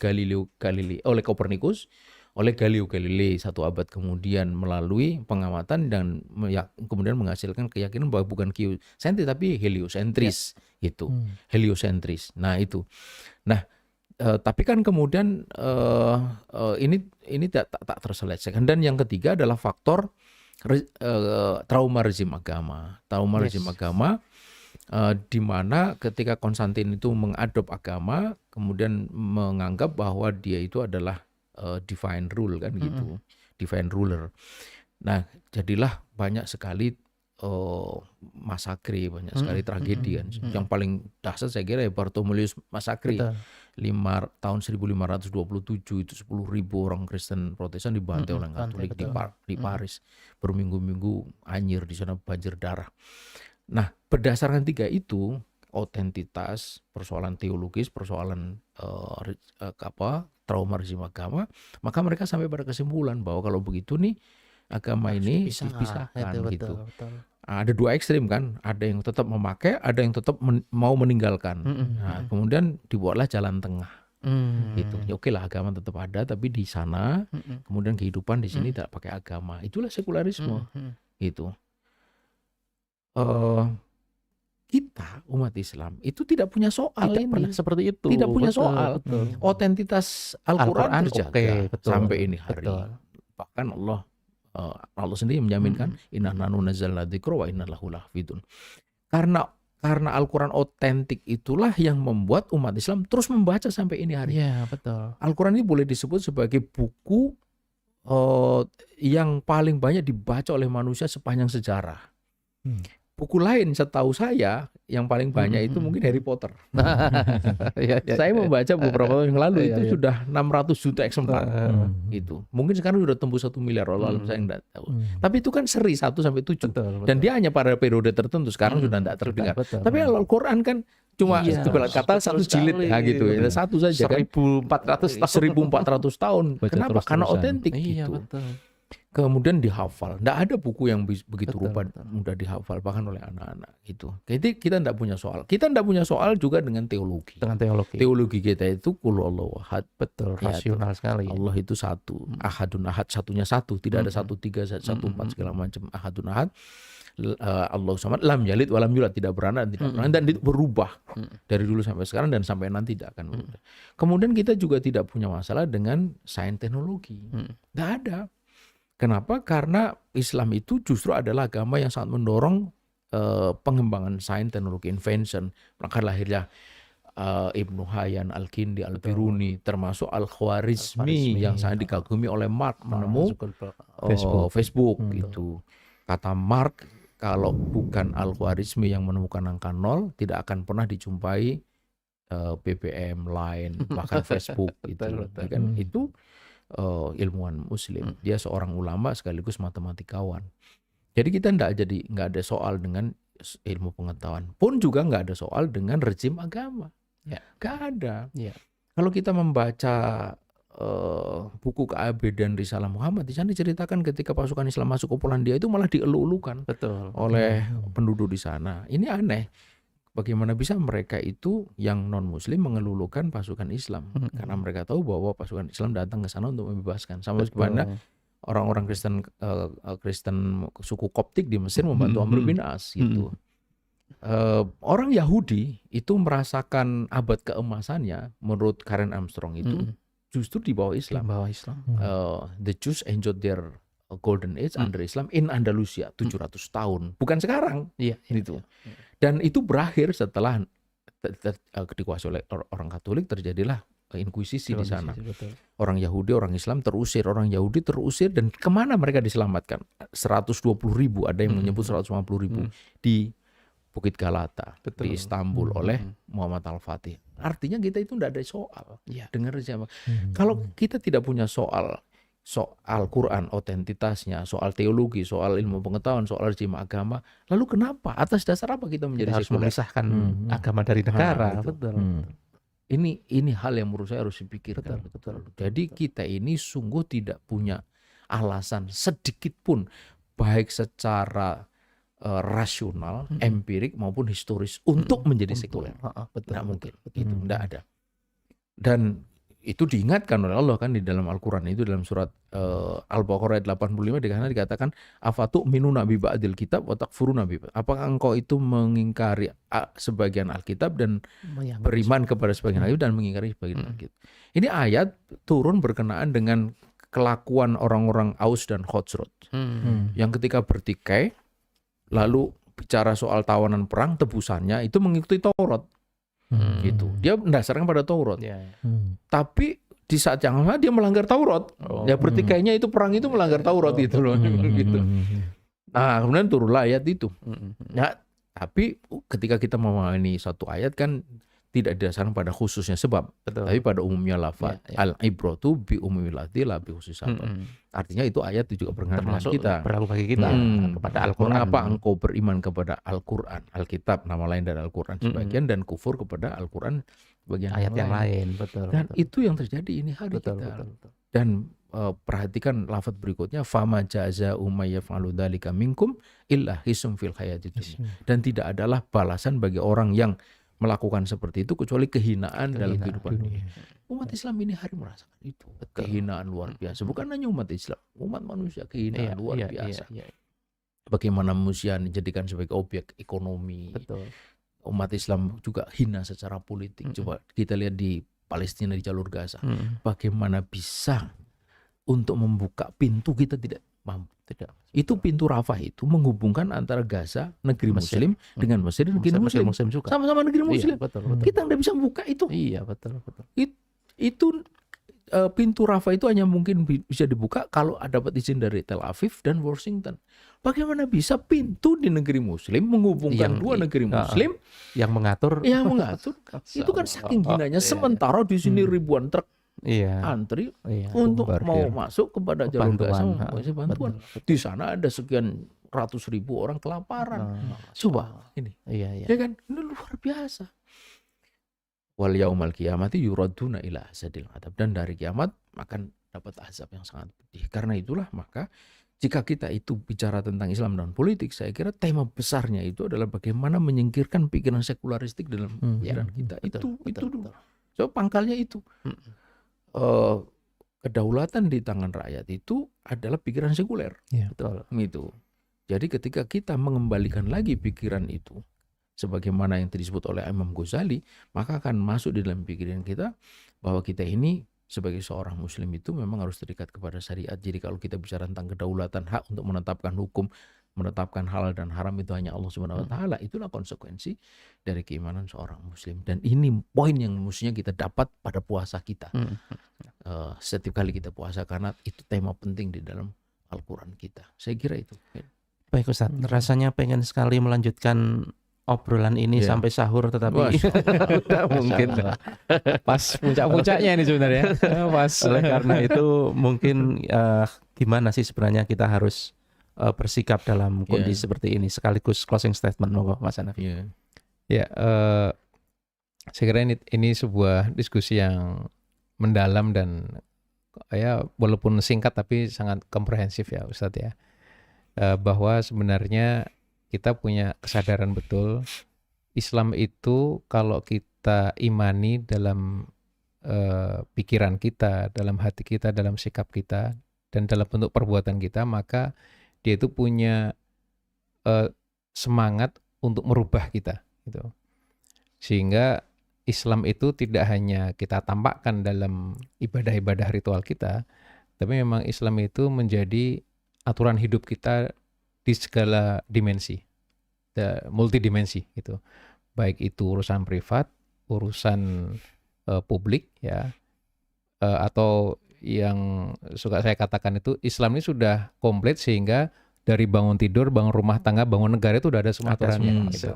S3: oleh Kopernikus, oleh Galileo Galilei 1 abad kemudian melalui pengamatan dan kemudian menghasilkan keyakinan bahwa bukan geosentris tapi heliosentris itu. Heliosentris. Nah, itu. Nah, tapi kan kemudian ini tak terselesaikan. Dan yang ketiga adalah faktor trauma rezim agama. Rezim agama di mana ketika Konstantin itu mengadop agama, kemudian menganggap bahwa dia itu adalah divine rule kan gitu, divine ruler. Nah, jadilah banyak sekali masakre, banyak sekali tragedi kan. Yang paling dahsyat saya kira ya Bartholomeus Massacre. Tahun 1527 itu 10.000 orang Kristen Protestan dibantai oleh Katolik di Paris. Berminggu-minggu anyir di sana, banjir darah. Nah, berdasarkan 3 itu, otentitas, persoalan teologis, persoalan trauma rezim agama, maka mereka sampai pada kesimpulan bahwa kalau begitu nih agama ini dipisahkan gitu.
S1: Betul.
S3: Ada 2 ekstrim kan, ada yang tetap memakai, ada yang tetap mau meninggalkan. Nah, kemudian dibuatlah jalan tengah. Gitu. Ya oke lah, agama tetap ada, tapi di sana kemudian kehidupan di sini tidak pakai agama. Itulah sekularisme. Gitu. Kita umat Islam itu tidak punya soal
S1: Tidak pernah seperti itu.
S3: Tidak punya soal.
S1: Betul.
S3: Otentitas Al-Quran terjaga sampai ini hari.
S1: Betul.
S3: Bahkan Allah sendiri menjaminkan inna nahnu nazzalna dzikra wa inna lahu lahafidun. Karena Al-Quran otentik itulah yang membuat umat Islam terus membaca sampai ini hari.
S1: Iya, betul.
S3: Al-Quran ini boleh disebut sebagai buku yang paling banyak dibaca oleh manusia sepanjang sejarah. Buku lain setahu saya yang paling banyak itu mungkin Harry Potter. Saya membaca beberapa tahun yang lalu itu sudah 600 juta eksemplar. Gitu. Mungkin sekarang sudah tembus 1 miliar, saya enggak tahu. Tapi itu kan seri 1-7. Dan dia hanya pada periode tertentu, sekarang sudah enggak terdengar. Tapi Al-Quran kan cuma kata 1 jilid gitu. Satu saja kan. 1400 tahun. Kenapa? Karena otentik gitu. Kemudian dihafal. Tidak ada buku yang begitu rupa mudah dihafal bahkan oleh anak-anak gitu. Jadi kita tidak punya soal. Kita tidak punya soal juga dengan teologi. Teologi kita itu qul Allahu ahad.
S1: Betul, rasional sekali.
S3: Allah itu satu. Ahadun ahad, satunya satu. Tidak ada 1, 3, 1, 4 segala macam. Ahadun ahad. Allah samad, lam yalid walam yulad, tidak beranak, tidak pernah, dan itu berubah dari dulu sampai sekarang dan sampai nanti tidak akan berubah. Kemudian kita juga tidak punya masalah dengan sains teknologi. Tidak ada. Kenapa? Karena Islam itu justru adalah agama yang sangat mendorong pengembangan sains, teknologi, invention. Maka lahirnya Ibnu Hayyan, Al-Kindi, Al-Biruni, termasuk Al-Khwarizmi yang sangat dikagumi oleh Mark menemu Facebook itu. Kata Mark, kalau bukan Al-Khwarizmi yang menemukan angka 0, tidak akan pernah dijumpai BBM, Line, bahkan Facebook itu. Kan itu ilmuwan Muslim, dia seorang ulama sekaligus matematikawan. Jadi kita nggak ada soal dengan ilmu pengetahuan, pun juga nggak ada soal dengan rezim agama, nggak ada. Kalau kita membaca buku KAB dan Risalah Muhammad, di sana diceritakan ketika pasukan Islam masuk ke Polandia itu malah dielu-elukan oleh penduduk di sana. Ini aneh. Bagaimana bisa mereka itu yang non-Muslim mengelulukan pasukan Islam? Karena mereka tahu bahwa pasukan Islam datang ke sana untuk membebaskan. Sama sebenarnya orang-orang Kristen suku Koptik di Mesir membantu Amr bin As gitu. Orang Yahudi itu merasakan abad keemasannya menurut Karen Armstrong itu justru di bawah Islam. The Jews enjoyed their golden age under Islam in Andalusia 700 tahun, bukan sekarang. Gitu. Dan itu berakhir setelah dikuasai oleh orang Katolik, terjadilah inkuisisi di sana. Orang Yahudi, orang Islam terusir, orang Yahudi terusir, dan kemana mereka diselamatkan? 120.000, ada yang menyebut 150.000 di Bukit Galata, di Istanbul oleh Muhammad Al-Fatih. Artinya kita itu tidak ada soal. Dengar siapa? Kalau kita tidak punya soal Quran, otentitasnya, soal teologi, soal ilmu pengetahuan, soal rejim agama, lalu kenapa? Atas dasar apa kita menjadi
S1: harus memisahkan agama dari negara?
S3: Ini hal yang menurut saya harus dipikirkan. Jadi kita ini sungguh tidak punya alasan sedikit pun, baik secara rasional, empirik maupun historis untuk menjadi sekuler. Tidak mungkin, itu tidak ada. Dan itu diingatkan oleh Allah kan di dalam Al-Quran itu, dalam surat Al-Baqarah ayat 85 dikatakan afatu minuna bi ba'dil kitab wa takfuruna bi. Apakah engkau itu mengingkari sebagian Alkitab dan beriman kepada sebagian Alkitab dan mengingkari sebagian Alkitab. Ini ayat turun berkenaan dengan kelakuan orang-orang Aus dan Khazraj yang ketika bertikai lalu bicara soal tawanan perang, tebusannya itu mengikuti Taurat. Gitu. Dia mendasarkan pada Taurat. Tapi di saat yang sama dia melanggar Taurat. Ya bertikainya itu, perang itu melanggar Taurat gitu loh. Gitu. Nah, kemudian turunlah ayat itu. Nah, tapi ketika kita memahami satu ayat kan tidak didasarkan pada khususnya sebab, tapi pada umumnya lafaz. Al-ibratu bi umumil lafzi la bi khusus sabab. Artinya itu ayat itu juga berkenaan dengan kita.
S1: Berlaku bagi kita kepada Al-Quran.
S3: Mengapa engkau beriman kepada Al-Quran, Alkitab nama lain dari Al-Quran sebagian, dan kufur kepada Al-Quran bagian
S1: ayat yang lain.
S3: Dan itu yang terjadi ini hari kita. Dan perhatikan lafaz berikutnya, fama jaza umayya fa'alu dzalika minkum illa hisum fil hayatid dunya. Dan tidak adalah balasan bagi orang yang melakukan seperti itu kecuali kehinaan dalam kehidupan dunia. Umat Islam ini hari merasakan itu. Kehinaan luar biasa. Bukan hanya umat Islam, umat manusia kehinaan luar biasa. Bagaimana manusia dijadikan sebagai objek ekonomi. Umat Islam juga hina secara politik. Coba kita lihat di Palestina, di jalur Gaza. Bagaimana bisa untuk membuka pintu kita tidak mampu. Itu pintu Rafah itu menghubungkan antara Gaza, negeri Muslim, dengan Mesir dan negeri Muslim juga. Sama-sama negeri Muslim. Kita tidak bisa membuka itu. Itu pintu Rafah itu hanya mungkin bisa dibuka kalau dapat izin dari Tel Aviv dan Washington. Bagaimana bisa pintu di negeri Muslim menghubungkan dua negeri Muslim
S1: yang mengatur?
S3: Itu kan saking hinanya. Sementara di sini ribuan truk antri untuk mau masuk kepada jalur Gaza, bantuan. Di sana ada sekian ratus ribu orang kelaparan. Coba ini, ya kan, ini luar biasa. Wal yaumal qiyamati yuraduna ila asadil adab, dan dari kiamat akan dapat azab yang sangat pedih. Karena itulah maka jika kita itu bicara tentang Islam dan politik, saya kira tema besarnya itu adalah bagaimana menyingkirkan pikiran sekularistik dalam pikiran kita. Itu dulu. So pangkalnya itu. Kedaulatan di tangan rakyat itu adalah pikiran sekuler. Gitu. Jadi ketika kita mengembalikan lagi pikiran itu sebagaimana yang disebut oleh Imam Ghazali, maka akan masuk di dalam pikiran kita bahwa kita ini sebagai seorang muslim itu memang harus terikat kepada syariat. Jadi kalau kita bicara tentang kedaulatan hak untuk menetapkan hukum, menetapkan halal dan haram itu hanya Allah Subhanahu wa taala, itulah konsekuensi dari keimanan seorang muslim. Dan ini poin yang mestinya kita dapat pada puasa kita. Setiap kali kita puasa, karena itu tema penting di dalam Al-Quran kita. Saya kira itu.
S1: Baik Ustaz, rasanya pengen sekali melanjutkan obrolan ini sampai sahur, tetapi
S4: udah mungkin pas puncak-puncaknya ini sebenarnya.
S1: Oleh karena itu mungkin gimana sih sebenarnya kita harus bersikap dalam kondisi seperti ini, sekaligus closing statement monggo Mas Hanafi.
S4: Saya kira ini sebuah diskusi yang mendalam dan walaupun singkat tapi sangat komprehensif ya Ustadz ya, bahwa sebenarnya kita punya kesadaran betul Islam itu kalau kita imani dalam pikiran kita, dalam hati kita, dalam sikap kita, dan dalam bentuk perbuatan kita, maka dia itu punya semangat untuk merubah kita gitu. Sehingga Islam itu tidak hanya kita tampakkan dalam ibadah-ibadah ritual kita, tapi memang Islam itu menjadi aturan hidup kita di segala dimensi, multidimensi gitu. Baik itu urusan privat, urusan publik ya, atau yang suka saya katakan itu Islam ini sudah komplit sehingga dari bangun tidur, bangun rumah tangga, bangun negara itu udah ada semua aturannya. Gitu.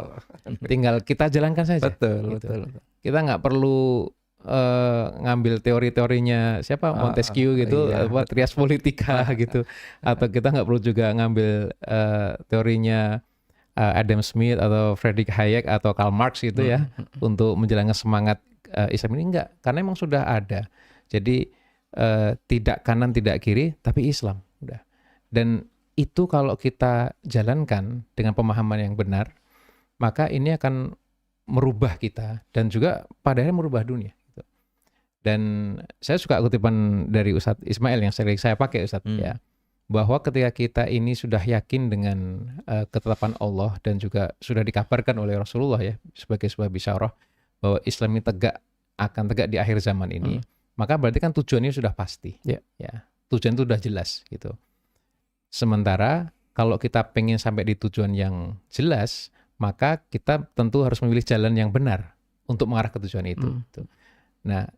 S4: Tinggal kita jalankan saja.
S1: Betul,
S4: gitu.
S1: betul.
S4: Kita nggak perlu ngambil teori-teorinya siapa Montesquieu gitu,
S1: iya,
S4: trias politika gitu, atau kita nggak perlu juga ngambil teorinya Adam Smith atau Friedrich Hayek atau Karl Marx gitu ya untuk menjalankan semangat Islam ini, enggak, karena memang sudah ada. Jadi tidak kanan tidak kiri tapi Islam udah. Dan itu kalau kita jalankan dengan pemahaman yang benar, maka ini akan merubah kita dan juga pada akhirnya merubah dunia. Gitu. Dan saya suka kutipan dari Ustadz Ismail yang sering saya pakai Ustadz ya, bahwa ketika kita ini sudah yakin dengan ketetapan Allah dan juga sudah dikabarkan oleh Rasulullah ya sebagai sebuah bisyarah bahwa Islam ini akan tegak di akhir zaman ini, maka berarti kan tujuannya sudah pasti. Ya, tujuan itu sudah jelas gitu. Sementara kalau kita pengen sampai di tujuan yang jelas, maka kita tentu harus memilih jalan yang benar untuk mengarah ke tujuan itu. Nah,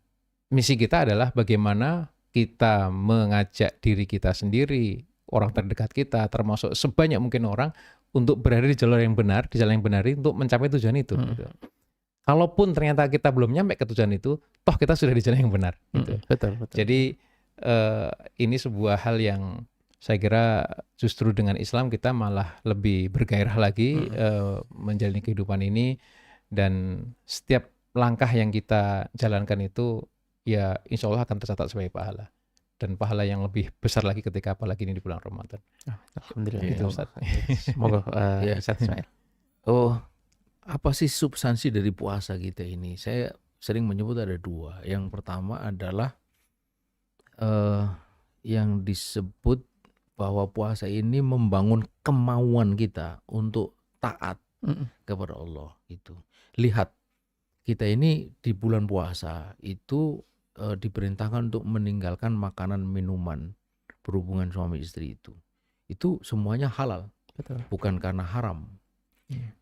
S4: misi kita adalah bagaimana kita mengajak diri kita sendiri, orang terdekat kita, termasuk sebanyak mungkin orang untuk berada di jalur yang benar, di jalan yang benar untuk mencapai tujuan itu. Gitu. Kalaupun ternyata kita belum nyampe ke tujuan itu, toh kita sudah di jalan yang benar. Gitu.
S1: Betul.
S4: Jadi ini sebuah hal yang saya kira justru dengan Islam kita malah lebih bergairah lagi menjalani kehidupan ini, dan setiap langkah yang kita jalankan itu ya insya Allah akan tercatat sebagai pahala, dan pahala yang lebih besar lagi ketika apalagi ini di bulan Ramadan.
S1: Alhamdulillah.
S3: Gitu,
S1: Ustaz. Semoga Ustaz Ismail.
S3: Apa sih substansi dari puasa kita ini? Saya sering menyebut ada dua. Yang pertama adalah yang disebut bahwa puasa ini membangun kemauan kita untuk taat kepada Allah. Itu. Lihat, kita ini di bulan puasa itu diperintahkan untuk meninggalkan makanan minuman berhubungan suami istri itu. Itu semuanya halal, bukan karena haram.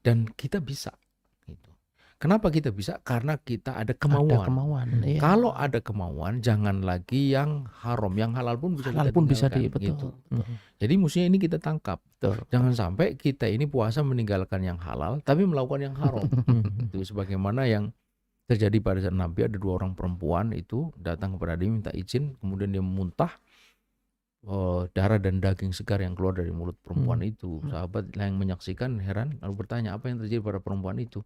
S3: Dan kita bisa. Gitu. Kenapa kita bisa? Karena kita ada kemauan.
S1: Iya.
S3: Kalau ada kemauan, jangan lagi yang haram, yang halal pun bisa
S1: halal
S3: kita
S1: pun bisa
S3: tinggalkan,
S1: betul.
S3: gitu. Jadi mestinya ini kita tangkap. Jangan sampai kita ini puasa meninggalkan yang halal, tapi melakukan yang haram. Itu sebagaimana yang terjadi pada saat Nabi, ada dua orang perempuan itu datang kepada Nabi minta izin, kemudian dia muntah darah dan daging segar yang keluar dari mulut perempuan itu. Sahabat yang menyaksikan heran lalu bertanya apa yang terjadi pada perempuan itu.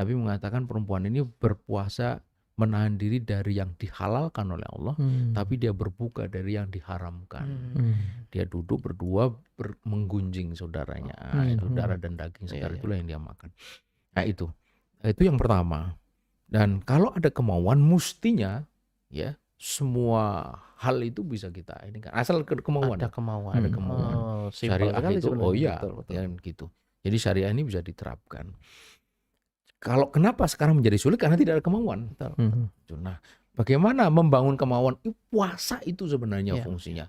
S3: Nabi mengatakan perempuan ini berpuasa menahan diri dari yang dihalalkan oleh Allah, tapi dia berbuka dari yang diharamkan. Dia duduk berdua menggunjing saudaranya, darah dan daging segar itulah yang dia makan. Nah itu yang pertama. Dan kalau ada kemauan, mestinya ya semua hal itu bisa kita ini kan asal kemauan.
S1: Ada kemauan.
S3: Ada kemauan. Syariah itu betul. Ya gitu. Jadi syariah ini bisa diterapkan. Kalau kenapa sekarang menjadi sulit karena tidak ada kemauan. Nah, bagaimana membangun kemauan? Puasa itu sebenarnya fungsinya.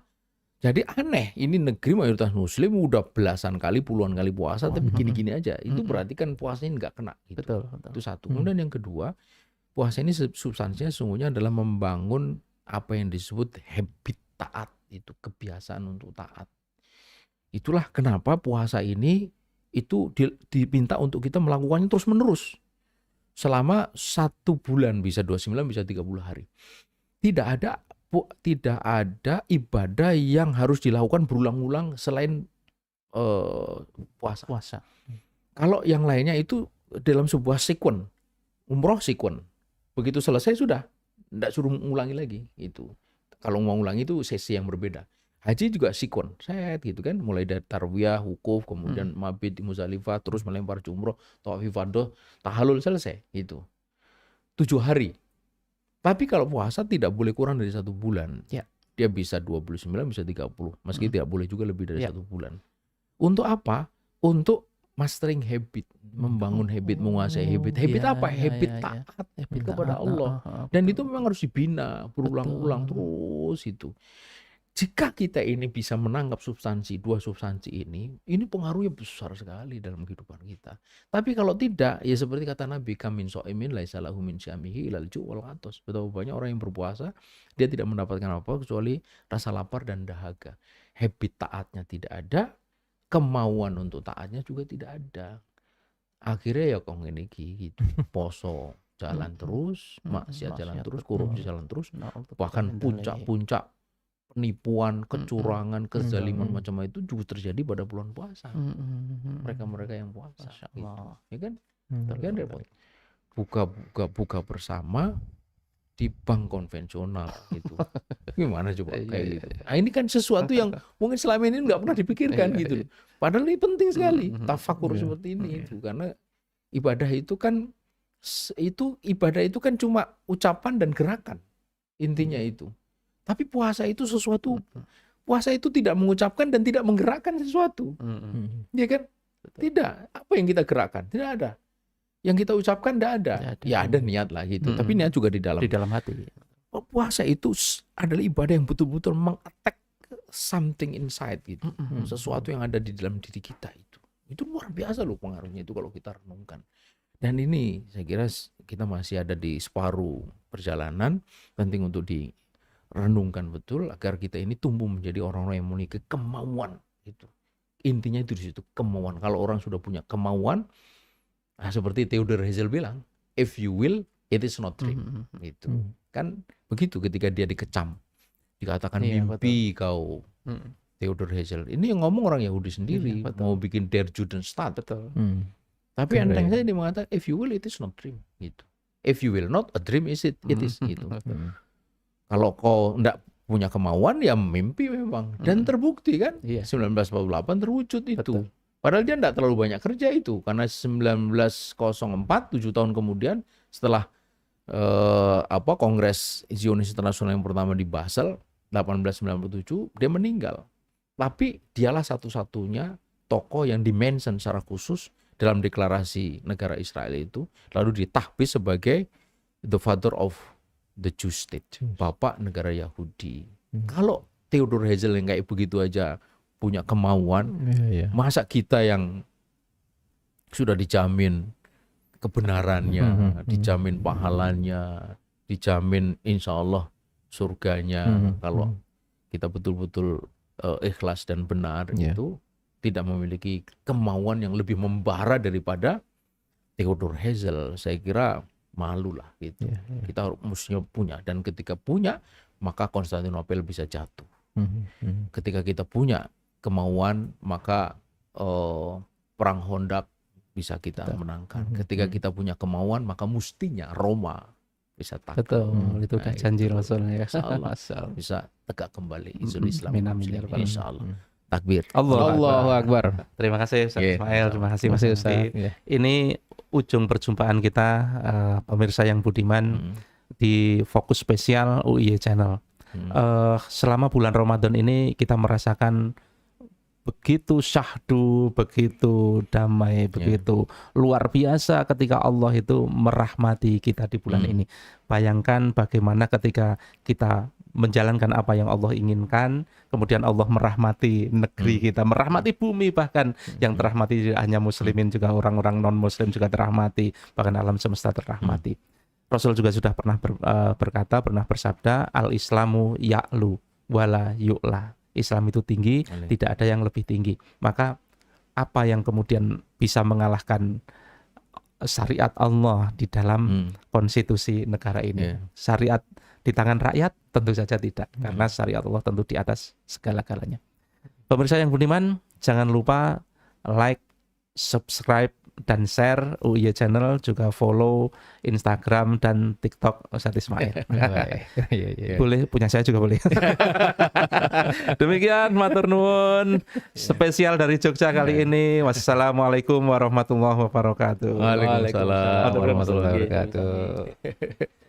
S3: Jadi aneh, ini negeri mayoritas muslim udah belasan kali, puluhan kali puasa tapi gini-gini aja. Itu berarti kan puasanya nggak kena gitu.
S1: Betul.
S3: Itu satu. Kemudian yang kedua, puasa ini substansinya sesungguhnya adalah membangun apa yang disebut habit taat, itu kebiasaan untuk taat. Itulah kenapa puasa ini itu diminta untuk kita melakukannya terus-menerus. Selama 1 bulan, bisa 29, bisa 30 hari. Tidak ada ibadah yang harus dilakukan berulang-ulang selain puasa. Kalau yang lainnya itu dalam sebuah sekuen, umroh sekuen. Begitu selesai sudah, tidak suruh ngulangi lagi itu. Kalau mau ngulangi itu sesi yang berbeda. Haji juga sekuen, gitu kan, mulai dari tarwiyah, wukuf, kemudian mabit di Muzdalifah, terus melempar jumroh, tawaf ifadah, tahallul, selesai itu. 7 hari. Tapi kalau puasa tidak boleh kurang dari 1 bulan. dia bisa 29, bisa 30, meski tidak boleh juga lebih dari
S1: Ya.
S3: 1 bulan. Untuk apa? Untuk mastering habit, membangun habit, menguasai habit. Habit
S1: ya,
S3: apa?
S1: ya,
S3: Habit
S1: ya, ya.
S3: taat
S1: Habit
S3: kepada
S1: taat,
S3: Allah. Dan itu memang harus dibina berulang-ulang
S1: Betul.
S3: terus itu. Jika kita ini bisa menangkap substansi, 2 substansi ini pengaruhnya besar sekali dalam kehidupan kita. Tapi kalau tidak, ya seperti kata Nabi, kamin so'imin laisa lahu min syamihi ilal ju' wal atos. Betapa banyak orang yang berpuasa, dia tidak mendapatkan apa kecuali rasa lapar dan dahaga. Habit taatnya tidak ada, kemauan untuk taatnya juga tidak ada. Akhirnya ya kok ngene iki gitu. Poso jalan terus, maksiat jalan terus, korupsi jalan terus, bahkan puncak-puncak penipuan, kecurangan, kezaliman macam itu juga terjadi pada bulan puasa. Mereka-mereka yang puasa, gitu. Ya kan? Kan repot. Buka bersama di bank konvensional gitu. Gimana coba kayak gitu. Nah, ini kan sesuatu yang mungkin selama ini nggak pernah dipikirkan gitu. Padahal ini penting sekali tafakur seperti ini itu, karena ibadah itu kan cuma ucapan dan gerakan intinya itu. Tapi puasa itu sesuatu, puasa itu tidak mengucapkan dan tidak menggerakkan sesuatu. Ya kan? Tidak. Apa yang kita gerakkan? Tidak ada. Yang kita ucapkan tidak ada. Ya ada niat lah gitu. Tapi niat juga di dalam
S1: hati.
S3: Puasa itu adalah ibadah yang betul-betul meng-attack something inside gitu. Sesuatu yang ada di dalam diri kita itu. Itu luar biasa loh pengaruhnya itu kalau kita renungkan. Dan ini saya kira kita masih ada di separuh perjalanan, penting untuk renungkan betul agar kita ini tumbuh menjadi orang-orang yang memiliki kemauan itu. Intinya itu di situ, kemauan. Kalau orang sudah punya kemauan, seperti Theodor Herzl bilang, if you will, it is not dream. Itu kan begitu ketika dia dikecam, dikatakan mimpi kau. Theodor Herzl ini yang ngomong orang Yahudi sendiri, mau bikin Der Judenstaat. Tapi enteng saja dia mengatakan, if you will, it is not dream. Gitu. If you will not, a dream is it is gitu. Kalau kau enggak punya kemauan, ya mimpi memang. Dan terbukti kan, 1948 terwujud itu.
S1: Betul.
S3: Padahal dia enggak terlalu banyak kerja itu. Karena 1904, 7 tahun kemudian, setelah Kongres Zionis Internasional yang pertama di Basel, 1897, dia meninggal. Tapi dialah satu-satunya tokoh yang dimention secara khusus dalam deklarasi negara Israel itu, lalu ditahbis sebagai the father of the Jewish state, bapak negara Yahudi. Kalau Theodor Herzl yang kayak begitu aja punya kemauan, masa kita yang sudah dijamin kebenarannya, dijamin pahalanya, dijamin insya Allah surganya, kalau kita betul-betul ikhlas dan benar itu, tidak memiliki kemauan yang lebih membara daripada Theodor Herzl, saya kira malu lah gitu. Kita mestinya punya, dan ketika punya maka Konstantinopel bisa jatuh. Ketika kita punya kemauan maka perang Hondak bisa kita menangkan. Ketika kita punya kemauan maka mestinya Roma bisa takluk.
S1: Betul, itu udah janji Rasul ya.
S3: Insyaallah bisa tegak kembali Izul Islam. Insyaallah. Takbir.
S1: Allahu Akbar. Terima kasih Ustaz Ismail, terima kasih Mas Ustaz. Ini ujung perjumpaan kita, pemirsa yang budiman, di Fokus Spesial UIY Channel. Selama bulan Ramadan ini kita merasakan begitu syahdu, begitu damai, begitu luar biasa ketika Allah itu merahmati kita di bulan ini. Bayangkan bagaimana ketika kita menjalankan apa yang Allah inginkan, kemudian Allah merahmati negeri kita, merahmati bumi, bahkan yang terahmati hanya muslimin, juga orang-orang non-muslim juga terahmati, bahkan alam semesta terahmati. Rasul juga sudah pernah berkata, pernah bersabda, al-islamu ya'lu wala yu'la. Islam itu tinggi, tidak ada yang lebih tinggi. Maka apa yang kemudian bisa mengalahkan syariat Allah di dalam konstitusi negara ini? Syariat di tangan rakyat tentu saja tidak, karena syariat Allah tentu di atas segala-galanya. Pemirsa yang budiman, jangan lupa like, subscribe, dan share UIY Channel, juga follow Instagram dan TikTok Ustaz Ismail. Boleh, punya saya juga boleh. Demikian matur nuwun spesial dari Jogja kali ini. Wassalamualaikum warahmatullahi wabarakatuh.
S3: Waalaikumsalam warahmatullahi wabarakatuh.